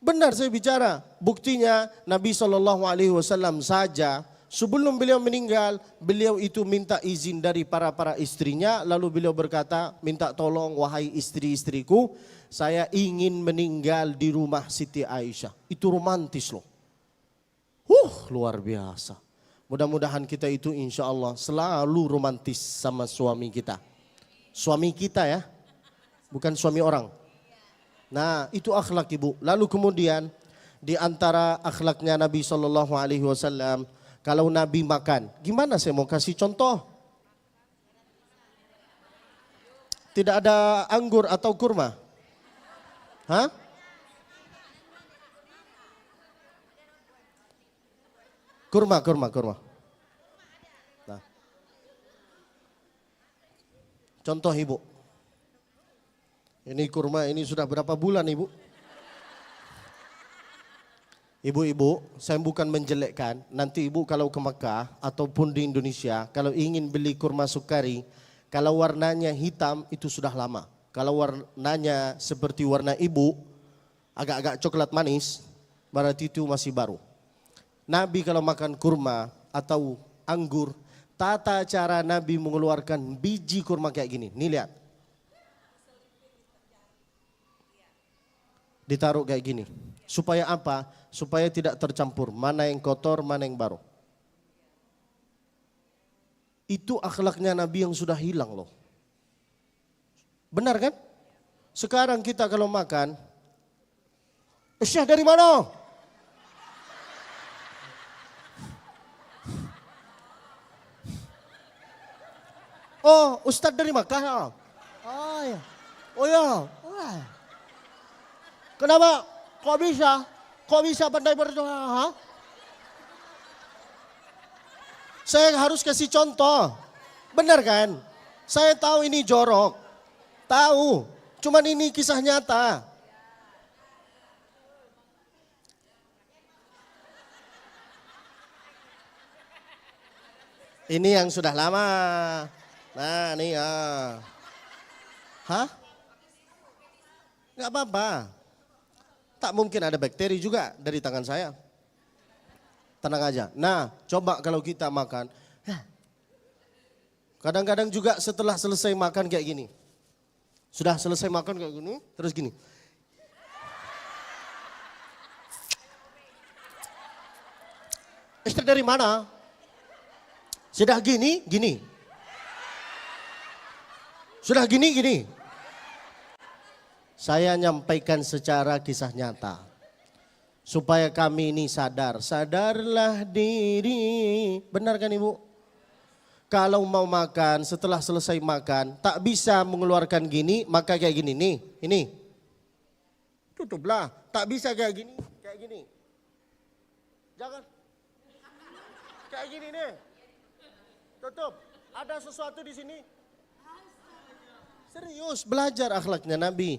Benar saya bicara. Buktinya Nabi SAW saja sebelum beliau meninggal, beliau itu minta izin dari para istrinya. Lalu beliau berkata, minta tolong wahai istri-istriku, saya ingin meninggal di rumah Siti Aisyah. Itu romantis loh. Luar biasa. Mudah-mudahan kita itu insya Allah selalu romantis sama suami kita. Suami kita ya, bukan suami orang. Nah itu akhlak ibu. Lalu kemudian di antara akhlaknya Nabi SAW, kalau Nabi makan, gimana saya mau kasih contoh? Tidak ada anggur atau kurma? Hah? Kurma. Nah. Contoh ibu. Ini kurma ini sudah berapa bulan ibu? Ibu-ibu, saya bukan menjelekkan. Nanti ibu kalau ke Mekah ataupun di Indonesia, kalau ingin beli kurma sukari, kalau warnanya hitam itu sudah lama. Kalau warnanya seperti warna ibu, agak-agak coklat manis, berarti itu masih baru. Nabi kalau makan kurma atau anggur, tata cara Nabi mengeluarkan biji kurma kayak gini. Nih lihat. Ditaruh kayak gini. Supaya apa? Supaya tidak tercampur. Mana yang kotor, mana yang baru. Itu akhlaknya Nabi yang sudah hilang loh. Benar kan? Sekarang kita kalau makan, Syekh dari mana? Oh, Ustadz dari Makkah. Oh ya. Oh ya. Kenapa? Kok bisa? Kok bisa pandai berdoa? Saya harus kasih contoh. Benar kan? Saya tahu ini jorok. Tahu. Cuman ini kisah nyata. Ini yang sudah lama. Nah, nih ya. Hah? Enggak apa-apa. Tak mungkin ada bakteri juga dari tangan saya. Tenang aja. Nah, coba kalau kita makan. Kadang-kadang juga setelah selesai makan kayak gini. Sudah selesai makan kayak gini, terus gini. Istri dari mana? Sudah gini, gini. Sudah gini, gini. Saya nyampaikan secara kisah nyata. Supaya kami ini sadar. Sadarlah diri. Benar kan Ibu? Kalau mau makan, setelah selesai makan, tak bisa mengeluarkan gini, maka kayak gini. Nih, ini. Tutuplah. Tak bisa kayak gini, kayak gini. Jangan. Kayak gini nih. Tutup. Ada sesuatu di sini. Serius, belajar akhlaknya Nabi.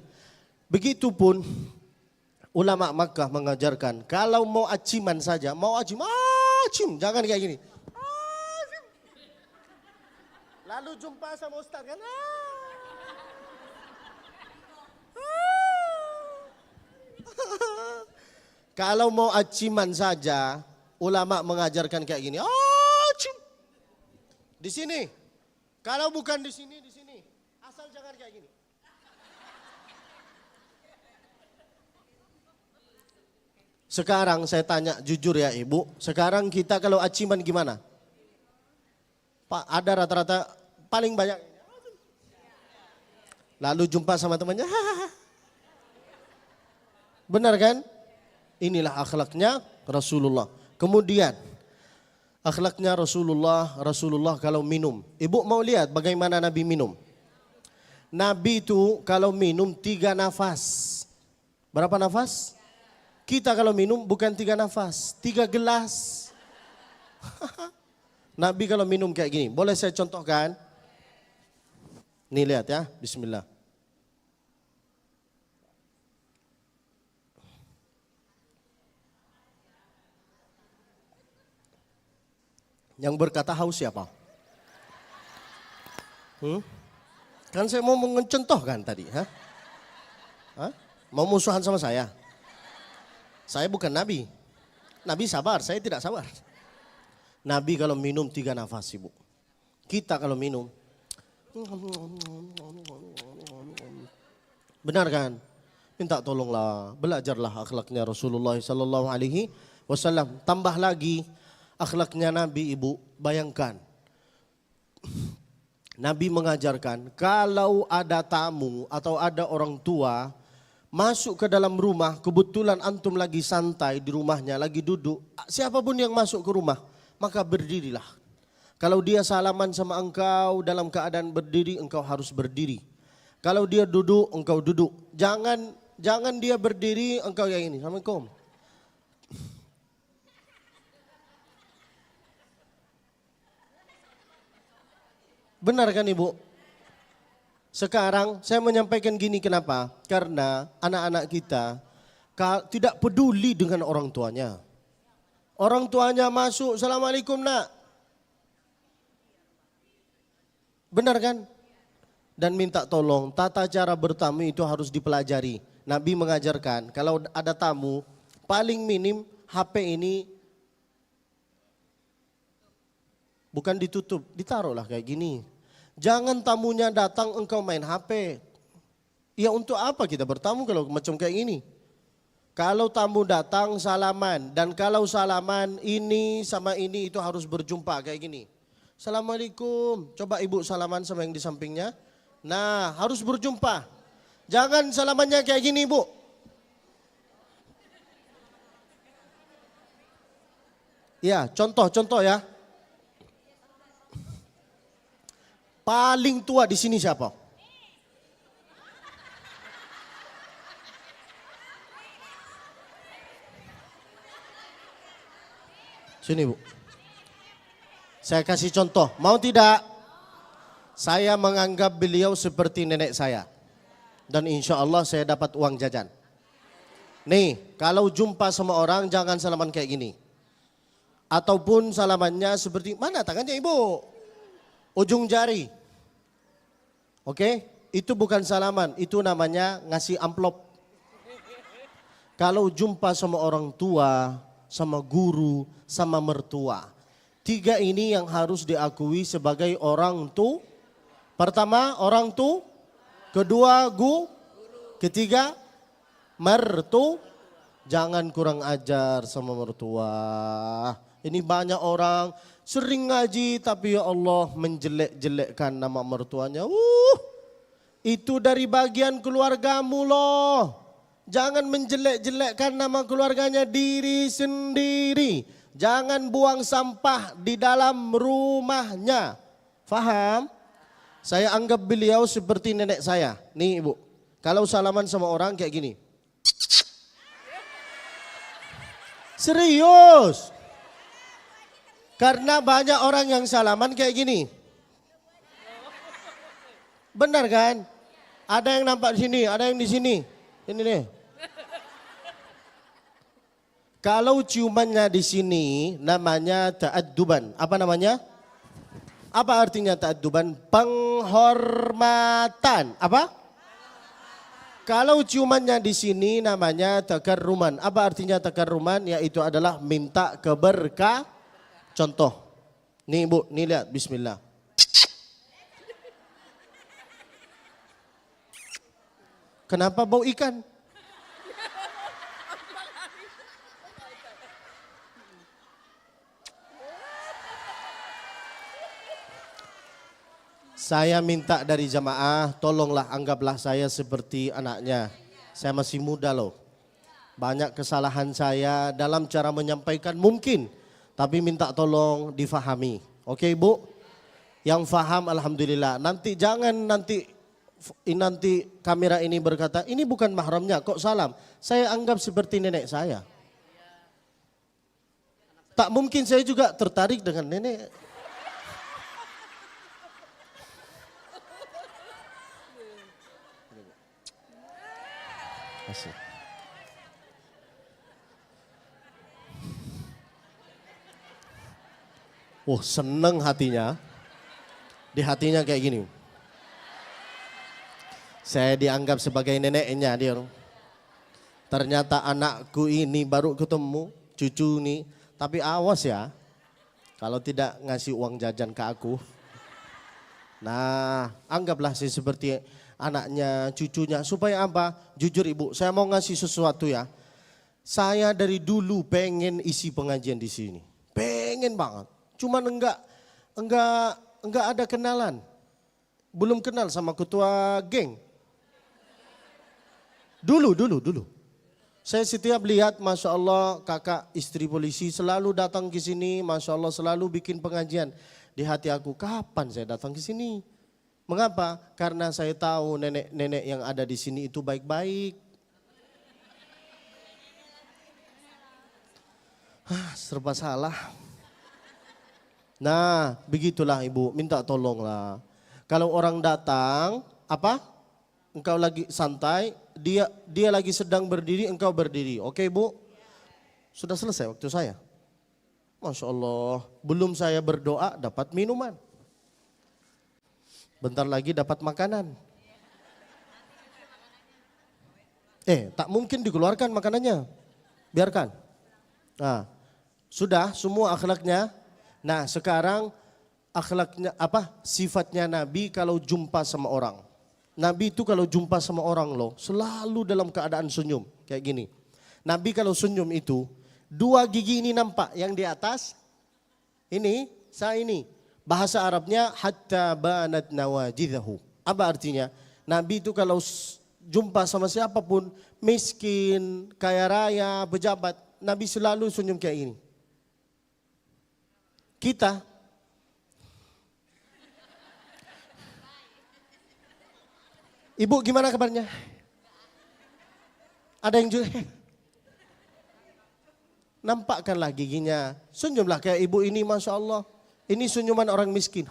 Begitupun ulama Makkah mengajarkan. Kalau mau aciman saja, mau acim, jangan kayak gini. Acim. Lalu jumpa sama Ustaz kan. Kalau mau aciman saja, ulama mengajarkan kayak gini. Acim. Di sini. Kalau bukan di sini, di sini. Asal jangan kayak gini. Sekarang saya tanya jujur ya Ibu. Sekarang kita kalau aciman gimana? Pak, ada rata-rata paling banyak. Lalu jumpa sama temannya. Benar kan? Inilah akhlaknya Rasulullah. Kemudian akhlaknya Rasulullah kalau minum. Ibu mau lihat bagaimana Nabi minum. Nabi itu kalau minum 3 nafas. Berapa nafas? Kita kalau minum bukan 3 nafas, 3 gelas. Nabi kalau minum kayak gini. Boleh saya contohkan? Nih lihat ya, bismillah. Yang berkata haus siapa? Kan saya mau mencontohkan tadi. Mau musuhan sama saya? Saya bukan Nabi. Nabi sabar, saya tidak sabar. Nabi kalau minum 3 nafas Ibu. Kita kalau minum. Benar kan? Minta tolonglah, belajarlah akhlaknya Rasulullah sallallahu alaihi wasallam. Tambah lagi akhlaknya Nabi Ibu, bayangkan. Nabi mengajarkan kalau ada tamu atau ada orang tua masuk ke dalam rumah, kebetulan antum lagi santai di rumahnya, lagi duduk. Siapapun yang masuk ke rumah, maka berdirilah. Kalau dia salaman sama engkau dalam keadaan berdiri, engkau harus berdiri. Kalau dia duduk, engkau duduk. Jangan dia berdiri, engkau yang ini. Assalamualaikum. Benar kan Ibu? Sekarang saya menyampaikan gini kenapa? Karena anak-anak kita tidak peduli dengan orang tuanya. Orang tuanya masuk, Assalamualaikum nak. Benar kan? Dan minta tolong, tata cara bertamu itu harus dipelajari. Nabi mengajarkan kalau ada tamu, paling minim HP ini bukan ditutup, ditaruhlah kayak gini. Jangan tamunya datang engkau main HP. Ya untuk apa kita bertamu kalau macam kayak gini? Kalau tamu datang salaman. Dan kalau salaman ini sama ini itu harus berjumpa kayak gini. Assalamualaikum. Coba ibu salaman sama yang di sampingnya. Nah harus berjumpa. Jangan salamannya kayak gini ibu. Ya contoh ya. Paling tua di sini siapa? Sini Bu. Saya kasih contoh. Mau tidak? Saya menganggap beliau seperti nenek saya. Dan insya Allah saya dapat uang jajan. Nih, kalau jumpa sama orang jangan salaman kayak gini. Ataupun salamannya seperti, mana tangannya Ibu? Ujung jari. Oke, itu bukan salaman, itu namanya ngasih amplop. Kalau jumpa sama orang tua, sama guru, sama mertua. 3 ini yang harus diakui sebagai orang tua. Pertama, orang tua. Kedua, ketiga, jangan kurang ajar sama mertua. Ini banyak orang sering ngaji tapi ya Allah menjelek-jelekkan nama mertuanya. Itu dari bagian keluargamu loh. Jangan menjelek-jelekkan nama keluarganya diri sendiri. Jangan buang sampah di dalam rumahnya. Faham? Saya anggap beliau seperti nenek saya. Nih ibu, kalau salaman sama orang kayak gini. Serius. Karena banyak orang yang salaman kayak gini. Benar kan? Ada yang nampak di sini, ada yang di sini. Ini nih. Kalau ciumannya di sini namanya ta'adduban. Apa namanya? Apa artinya ta'adduban? Penghormatan. Apa? Kalau ciumannya di sini namanya takarruman. Apa artinya takarruman? Yaitu adalah minta keberkah. Contoh. Nih ibu, nih lihat. Bismillah. Kenapa bau ikan? Saya minta dari jamaah, tolonglah anggaplah saya seperti anaknya. Saya masih muda loh. Banyak kesalahan saya dalam cara menyampaikan mungkin. Tapi minta tolong difahami. Oke ibu? Yang faham alhamdulillah. Nanti jangan nanti kamera ini berkata, ini bukan mahramnya kok salam. Saya anggap seperti nenek saya. Tak mungkin saya juga tertarik dengan nenek. Asik. Seneng hatinya. Di hatinya kayak gini. Saya dianggap sebagai neneknya dia. Ternyata anakku ini baru ketemu, cucu nih. Tapi awas ya, kalau tidak ngasih uang jajan ke aku. Nah, anggaplah saya seperti anaknya, cucunya. Supaya apa? Jujur ibu, saya mau ngasih sesuatu ya. Saya dari dulu pengen isi pengajian di sini. Pengen banget. Cuman enggak ada kenalan. Belum kenal sama ketua geng. Dulu. Saya setiap lihat, Masya Allah kakak istri polisi selalu datang ke sini, Masya Allah selalu bikin pengajian. Di hati aku, kapan saya datang ke sini? Mengapa? Karena saya tahu nenek-nenek yang ada di sini itu baik-baik. Serba salah. Nah, begitulah ibu, minta tolonglah. Kalau orang datang, apa? Engkau lagi santai, dia lagi sedang berdiri, engkau berdiri. Oke bu? Sudah selesai waktu saya. Masya Allah, belum saya berdoa dapat minuman. Bentar lagi dapat makanan. Tak mungkin dikeluarkan makanannya. Biarkan. Nah, sudah semua akhlaknya. Nah sekarang akhlaknya apa? Sifatnya Nabi kalau jumpa sama orang. Nabi itu kalau jumpa sama orang loh, selalu dalam keadaan senyum. Kayak gini. Nabi kalau senyum itu, dua gigi ini nampak. Yang di atas, ini, saya ini. Bahasa Arabnya, hatta banat nawajidahu. Apa artinya? Nabi itu kalau jumpa sama siapapun, miskin, kaya raya, pejabat, Nabi selalu senyum kayak gini. Kita, ibu gimana kabarnya? Ada yang juga? Nampakkanlah giginya. Senyumlah kayak ibu ini, Masya Allah. Ini senyuman orang miskin.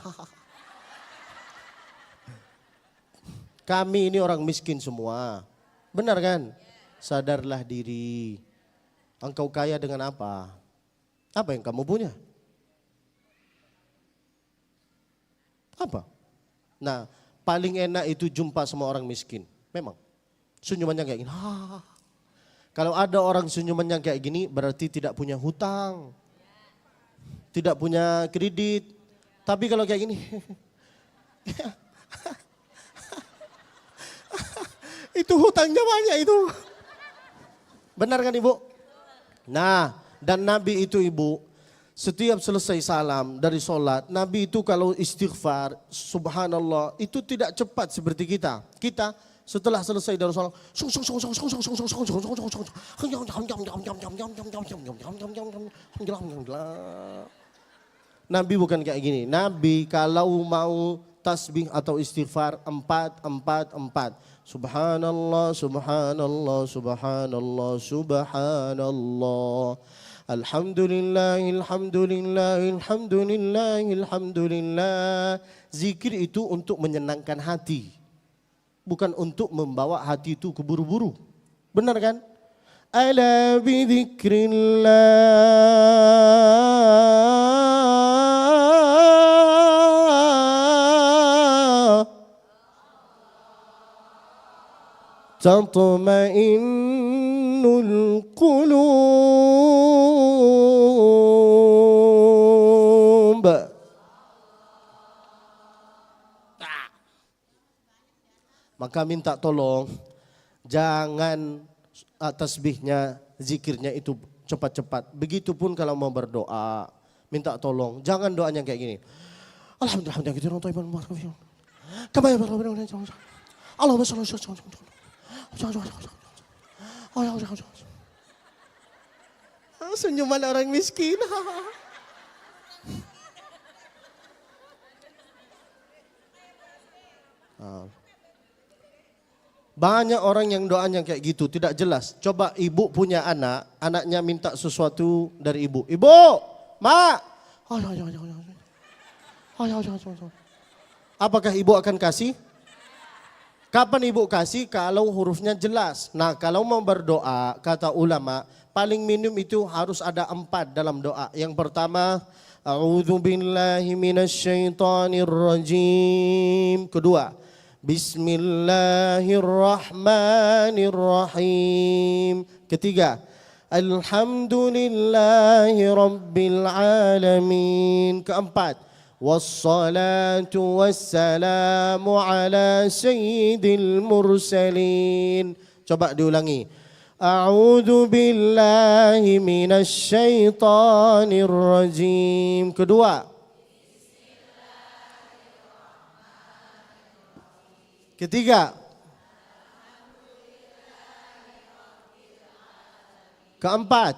Kami ini orang miskin semua. Benar kan? Sadarlah diri. Engkau kaya dengan apa? Apa yang kamu punya? Apa? Nah, paling enak itu jumpa sama orang miskin. Memang. Senyumannya kayak gini. Kalau ada orang senyumannya kayak gini berarti tidak punya hutang. Tidak punya kredit. Tapi kalau kayak gini. Itu hutangnya banyak itu. Benar kan Ibu? Nah, dan Nabi itu Ibu, setiap selesai salam dari sholat, Nabi itu kalau istighfar, subhanallah, itu tidak cepat seperti kita. Kita setelah selesai dari sholat, Nabi bukan kayak gini. Nabi kalau mau tasbih atau istighfar 4. Subhanallah, subhanallah, subhanallah, subhanallah. Alhamdulillah, alhamdulillah, alhamdulillah, alhamdulillah. Zikir itu untuk menyenangkan hati. Bukan untuk membawa hati itu keburu-buru. Benar kan? Ala bidzikrillah tatma'innul qulub. Maka minta tolong jangan tasbihnya, zikirnya itu cepat-cepat. Begitupun kalau mau berdoa, minta tolong jangan doanya kayak gini. Alhamdulillah senyuman orang miskin. Banyak orang yang doanya kayak gitu, tidak jelas. Coba ibu punya anak, anaknya minta sesuatu dari ibu. Ibu, mak. Apakah ibu akan kasih? Kapan ibu kasih? Kalau hurufnya jelas. Nah kalau mau berdoa, kata ulama, paling minim itu harus ada 4 dalam doa. Yang pertama, a'udzubillahi minasyaitonirrajim. Kedua, bismillahirrahmanirrahim. Ketiga, alhamdulillahi rabbil alamin. Keempat, wassalatu wassalamu ala sayyidil mursalin. Coba diulangi. A'udzu billahi minasyaitonir rajim. Kedua. Ketiga. Keempat.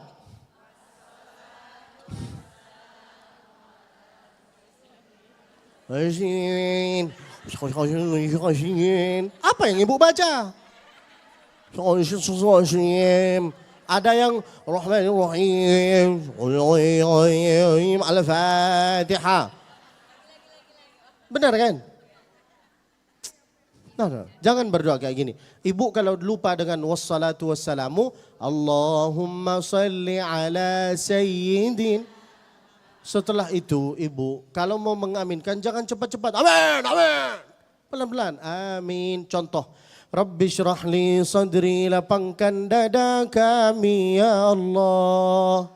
Apa yang ibu baca? Ada yang Rahmanirrahim, Al-Fatihah. Benar kan? Nah, jangan berdoa kayak gini. Ibu kalau lupa dengan wassalatu wassalamu, Allahumma salli ala sayyidin. Setelah itu ibu kalau mau mengaminkan jangan cepat-cepat. Amin, amin. Pelan-pelan, amin. Contoh, Rabbi syrah li sadri, lapangkan dada kami ya Allah.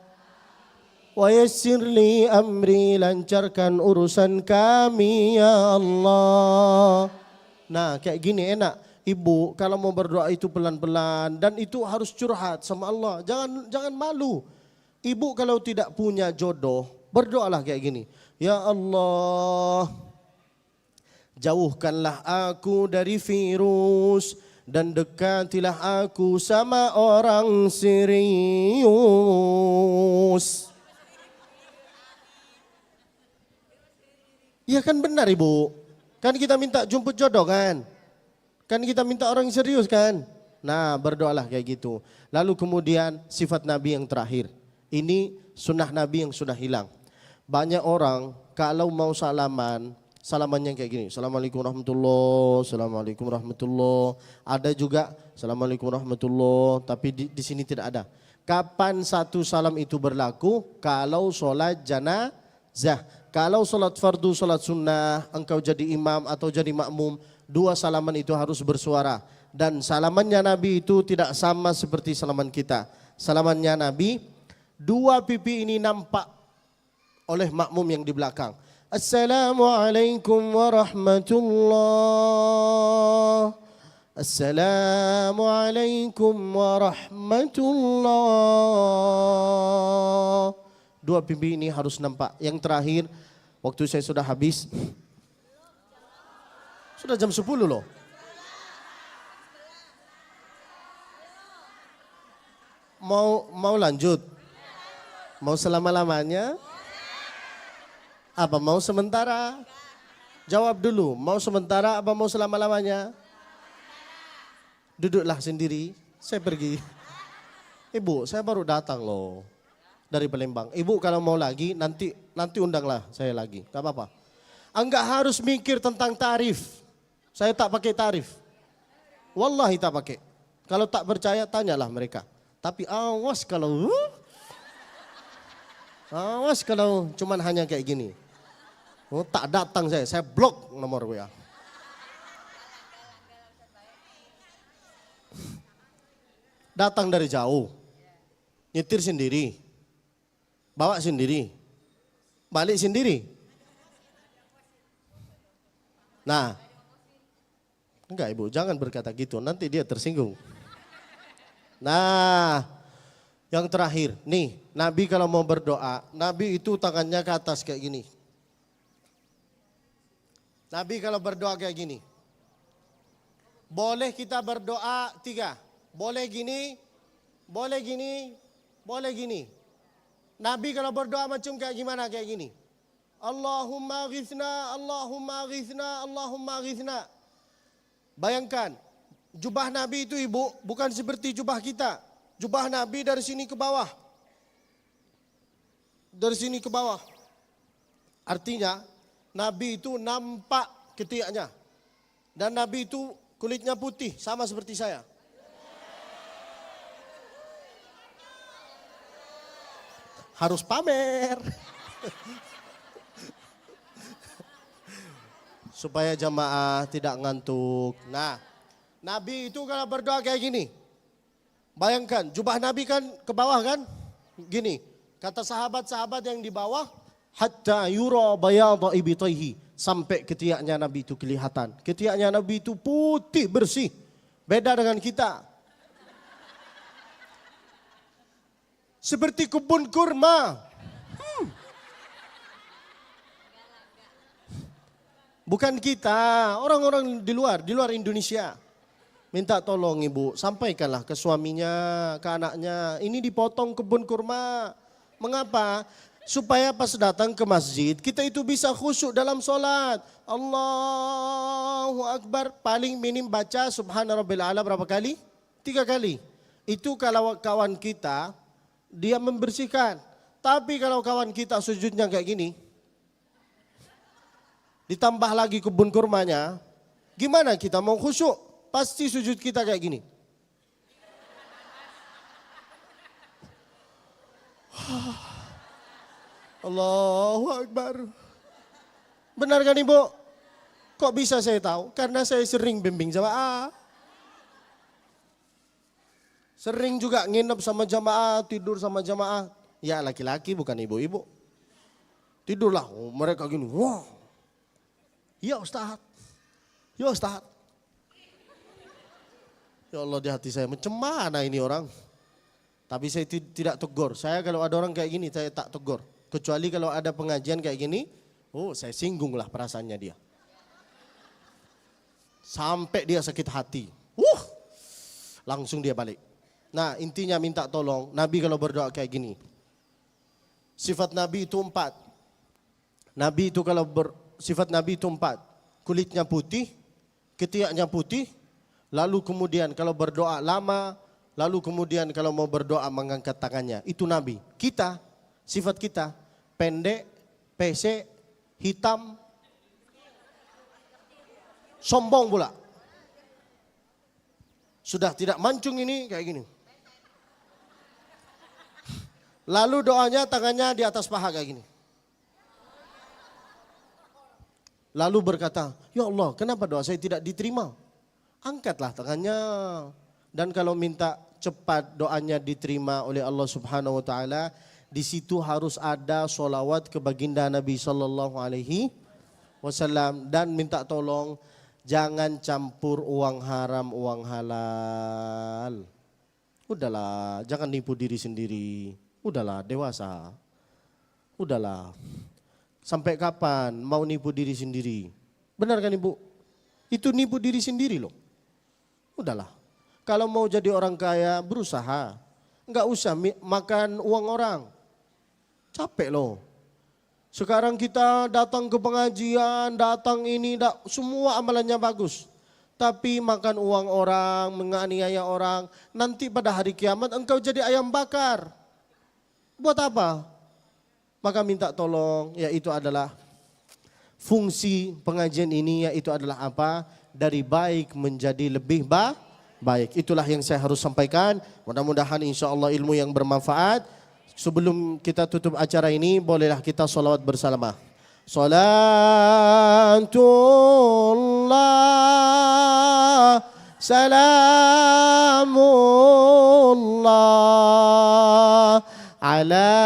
Wa yassir li amri, lancarkan urusan kami ya Allah. Nah kayak gini enak. Ibu kalau mau berdoa itu pelan-pelan dan itu harus curhat sama Allah. Jangan malu. Ibu kalau tidak punya jodoh, berdoalah kayak gini. Ya Allah, jauhkanlah aku dari virus dan dekatilah aku sama orang serius. Ya kan benar ibu. Kan kita minta jemput jodoh kan. Kan kita minta orang serius kan. Nah berdoalah kayak gitu. Lalu kemudian sifat Nabi yang terakhir. Ini sunnah Nabi yang sudah hilang. Banyak orang kalau mau salaman, salamannya kayak gini. Assalamualaikum warahmatullahi, assalamualaikum warahmatullahi. Ada juga assalamualaikum warahmatullahi, tapi di sini tidak ada. Kapan satu salam itu berlaku? Kalau sholat janazah. Kalau sholat fardu, sholat sunnah, engkau jadi imam atau jadi makmum, 2 salaman itu harus bersuara. Dan salamannya Nabi itu tidak sama seperti salaman kita. Salamannya Nabi, 2 pipi ini nampak oleh makmum yang di belakang. Assalamualaikum warahmatullahi. Assalamualaikum warahmatullah. Dua pipi ini harus nampak. Yang terakhir, waktu saya sudah habis. Sudah jam 10 loh. Mau lanjut? Mau selama-lamanya? Apa mau sementara? Jawab dulu, mau sementara apa mau selama-lamanya? Duduklah sendiri, saya pergi. Ibu, saya baru datang loh dari Palembang. Ibu kalau mau lagi nanti undanglah saya lagi, gak apa-apa. Enggak harus mikir tentang tarif. Saya tak pakai tarif. Wallahi tak pakai. Kalau tak percaya tanyalah mereka. Tapi awas kalau cuman hanya kayak gini. Oh, tak datang saya blok nomor WA. Datang dari jauh, nyetir sendiri, bawa sendiri, balik sendiri. Nah, enggak ibu, jangan berkata gitu, nanti dia tersinggung. Nah, yang terakhir, nih, Nabi kalau mau berdoa, Nabi itu tangannya ke atas kayak gini. Nabi kalau berdoa kayak gini. Boleh kita berdoa 3. Boleh gini, boleh gini, boleh gini. Nabi kalau berdoa macam kayak gimana? Kayak gini. Allahumma ghithna, Allahumma ghithna, Allahumma ghithna. Bayangkan, jubah Nabi itu ibu bukan seperti jubah kita. Jubah Nabi dari sini ke bawah. Dari sini ke bawah. Artinya, Nabi itu nampak ketiaknya. Dan Nabi itu kulitnya putih, sama seperti saya. Harus pamer. Supaya jamaah tidak ngantuk. Nah, Nabi itu kalau berdoa kayak gini. Bayangkan, jubah Nabi kan ke bawah kan? Gini, kata sahabat-sahabat yang di bawah, hatta yura bayadha ibtaihi, sampai ketiaknya Nabi itu kelihatan. Ketiaknya Nabi itu putih bersih. Beda dengan kita. Seperti kebun kurma. Bukan kita, orang-orang di luar Indonesia. Minta tolong ibu, sampaikanlah ke suaminya, ke anaknya. Ini dipotong kebun kurma. Mengapa? Supaya pas datang ke masjid, kita itu bisa khusyuk dalam sholat. Allahu Akbar, paling minim baca Subhana Rabbil A'la berapa kali? 3 kali. Itu kalau kawan kita, dia membersihkan. Tapi kalau kawan kita sujudnya kayak gini, ditambah lagi kebun kurmanya, gimana kita mau khusyuk? Pasti sujud kita kayak gini. Allahu Akbar. Benar kan ibu? Kok bisa saya tahu? Karena saya sering bimbing jamaah. Sering juga nginep sama jamaah, tidur sama jamaah. Ya laki-laki bukan ibu-ibu. Tidurlah, mereka gini, wah. Ya Ustaz, ya Ustaz. Ya Allah, di hati saya, macam mana ini orang? Tapi saya tidak tegur. Saya kalau ada orang kayak gini, saya tak tegur. Kecuali kalau ada pengajian kayak gini, oh saya singgunglah perasaannya dia. Sampai dia sakit hati. Langsung dia balik. Nah intinya minta tolong, Nabi kalau berdoa kayak gini. Sifat Nabi itu 4. Nabi itu kalau sifat Nabi itu 4. Kulitnya putih, ketiaknya putih, lalu kemudian kalau berdoa lama, lalu kemudian kalau mau berdoa mengangkat tangannya. Itu Nabi. Kita, sifat kita, pendek, pesek, hitam, sombong pula. Sudah tidak mancung ini kayak gini. Lalu doanya tangannya di atas paha kayak gini. Lalu berkata, ya Allah kenapa doa saya tidak diterima? Angkatlah tangannya. Dan kalau minta cepat doanya diterima oleh Allah Subhanahu Wa Taala, di situ harus ada sholawat ke baginda Nabi Sallallahu Alaihi Wasallam. Dan minta tolong Jangan campur uang haram, uang halal. Udahlah, jangan nipu diri sendiri. Udahlah, dewasa. Udahlah. Sampai kapan mau nipu diri sendiri? Benar kan Ibu? Itu nipu diri sendiri loh. Udahlah. Kalau mau jadi orang kaya, berusaha. Enggak usah makan uang orang. Capek loh. Sekarang kita datang ke pengajian, datang ini, semua amalannya bagus. Tapi makan uang orang, menganiaya orang, nanti pada hari kiamat engkau jadi ayam bakar. Buat apa? Maka minta tolong, yaitu adalah fungsi pengajian ini, yaitu adalah apa? Dari baik menjadi lebih baik. Itulah yang saya harus sampaikan. Mudah-mudahan insya Allah ilmu yang bermanfaat. Sebelum kita tutup acara ini, bolehlah kita salawat bersama. Salatullah, salamullah, ala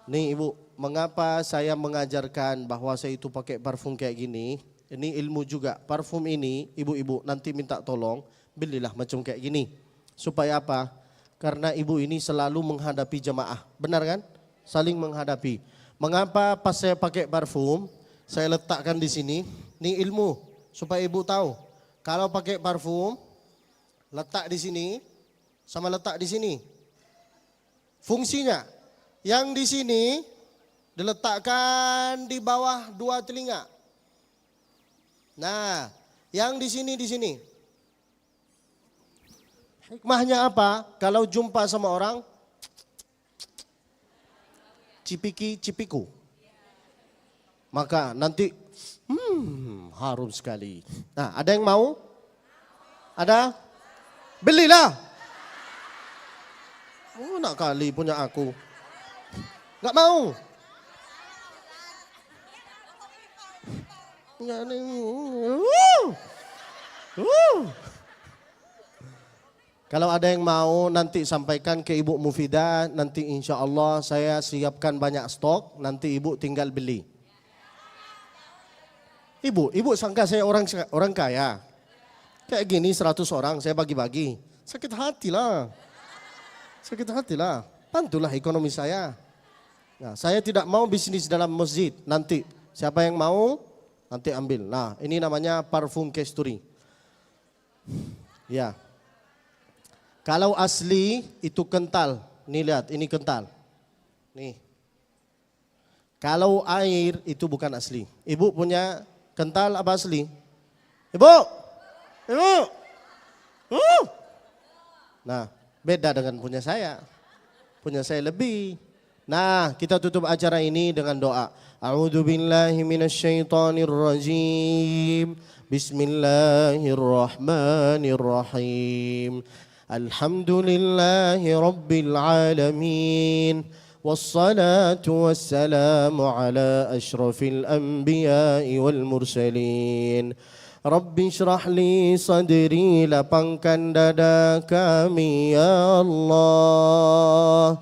Nih Ibu, mengapa saya mengajarkan bahwa saya itu pakai parfum kayak gini? Ini ilmu juga. Parfum ini, ibu-ibu nanti minta tolong, belilah macam kayak gini. Supaya apa? Karena ibu ini selalu menghadapi jemaah. Benar kan? Saling menghadapi. Mengapa pas saya pakai parfum, saya letakkan di sini? Ini ilmu, supaya ibu tahu. Kalau pakai parfum, letak di sini, sama letak di sini. Fungsinya. Yang di sini diletakkan di bawah dua telinga. Nah, yang di sini. Hikmahnya apa? Kalau jumpa sama orang, cipiku. Maka nanti, harum sekali. Nah, ada yang mau? Ada? Belilah. Oh, nak kali punya aku. Enggak mau. Kalau ada yang mau nanti sampaikan ke Ibu Mufidah, nanti insya Allah saya siapkan banyak stok, nanti Ibu tinggal beli. Ibu sangka saya orang kaya. Kayak gini 100 orang saya bagi-bagi. Sakit hati lah. Bantulah ekonomi saya. Nah, saya tidak mau bisnis dalam masjid. Nanti siapa yang mau nanti ambil. Nah, ini namanya parfum Kesturi. Ya. Kalau asli itu kental. Nih lihat, ini kental. Nih. Kalau air itu bukan asli. Ibu punya kental apa asli? Ibu. Nah, beda dengan punya saya. Punya saya lebih. Nah, kita tutup acara ini dengan doa. A'udzu billahi minasyaitonir rajim. Bismillahirrahmanirrahim. Alhamdulillahi rabbil alamin. Wassalatu wassalamu ala asyrafil anbiya'i wal mursalin. Rabbi syrah li sadri, lapangkan dada kami ya Allah.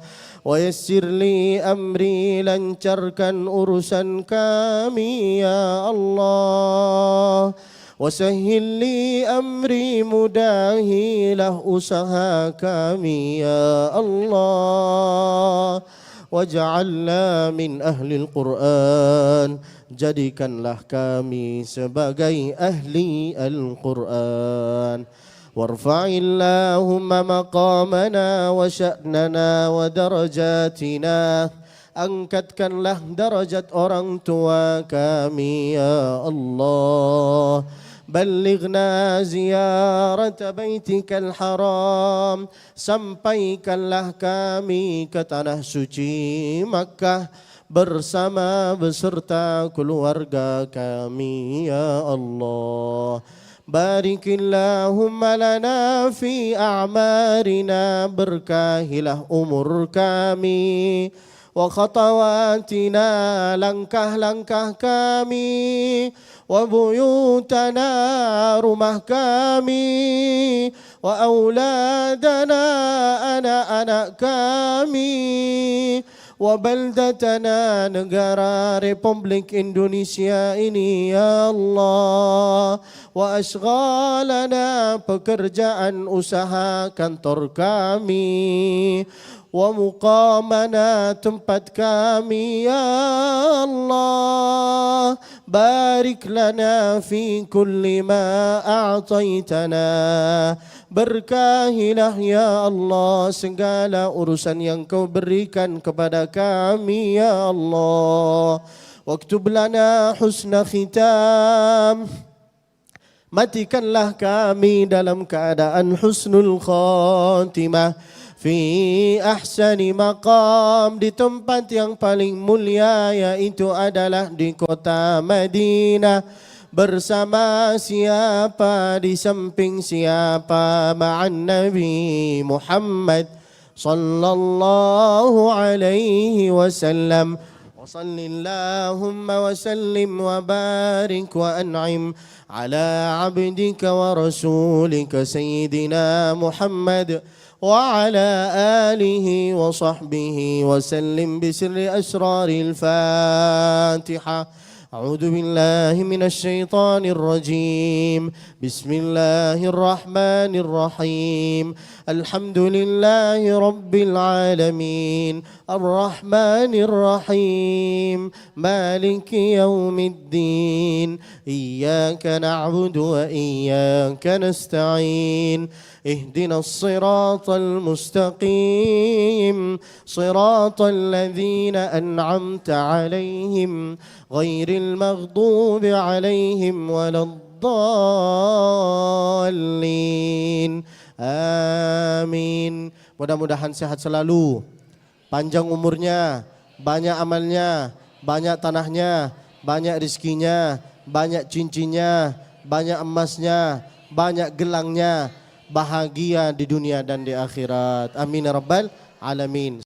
Wa yassir li amri, lancarkan urusan kami ya Allah. Wa sahhil li amri, mudahilah usaha kami ya Allah. waj'alna min ahlil Qur'an. Jadikanlah kami sebagai ahli Al-Quran. Warfa'illahumma maqamana wa sya'nana wa darajatina. Angkatkanlah darajat orang tua kami ya Allah. Ballighna ziyarat baitikal haram. Sampaikanlah kami ke tanah suci Makkah bersama beserta keluarga kami ya Allah. Barikillahumma lana fi a'marina. Berkahilah umur kami wa khatawatina, langkah-langkah kami, wa buyutana, rumah kami, wa auladana, anak-anak kami, wa baldatana, negara Republik Indonesia ini ya Allah. Wa ashghalana, pekerjaan usaha kantor kami, wa muqamana, tempat kami ya Allah. Barik lana fi kulli ma a'taitana. Berkahilah ya Allah segala urusan yang kau berikan kepada kami ya Allah. Waktub lana husna khitam. Matikanlah kami dalam keadaan husnul khatimah. Fi ahsani maqam, di tempat yang paling mulia, yaitu adalah di kota Madinah. Bersama siapa, di samping siapa? Ma'an Nabi Muhammad sallallahu alaihi wasallam. Wa sallillahumma wa sallim wa barik wa an'im ala abdika wa rasulika sayyidina Muhammad وعلى آله وصحبه وسلم بسر أسرار الفاتحة. أعوذ بالله من الشيطان الرجيم. بسم الله الرحمن الرحيم. الحمد لله رب العالمين الرحمن الرحيم مالك يوم الدين. إياك نعبد وإياك نستعين. اهدنا الصراط المستقيم صراط الذين أنعمت عليهم غير المغضوب عليهم ولا الضالين. Amin. Mudah-mudahan sehat selalu, panjang umurnya, banyak amalnya, banyak tanahnya, banyak rizkinya, banyak cincinnya, banyak emasnya, banyak gelangnya, bahagia di dunia dan di akhirat. Amin ya rabbal alamin.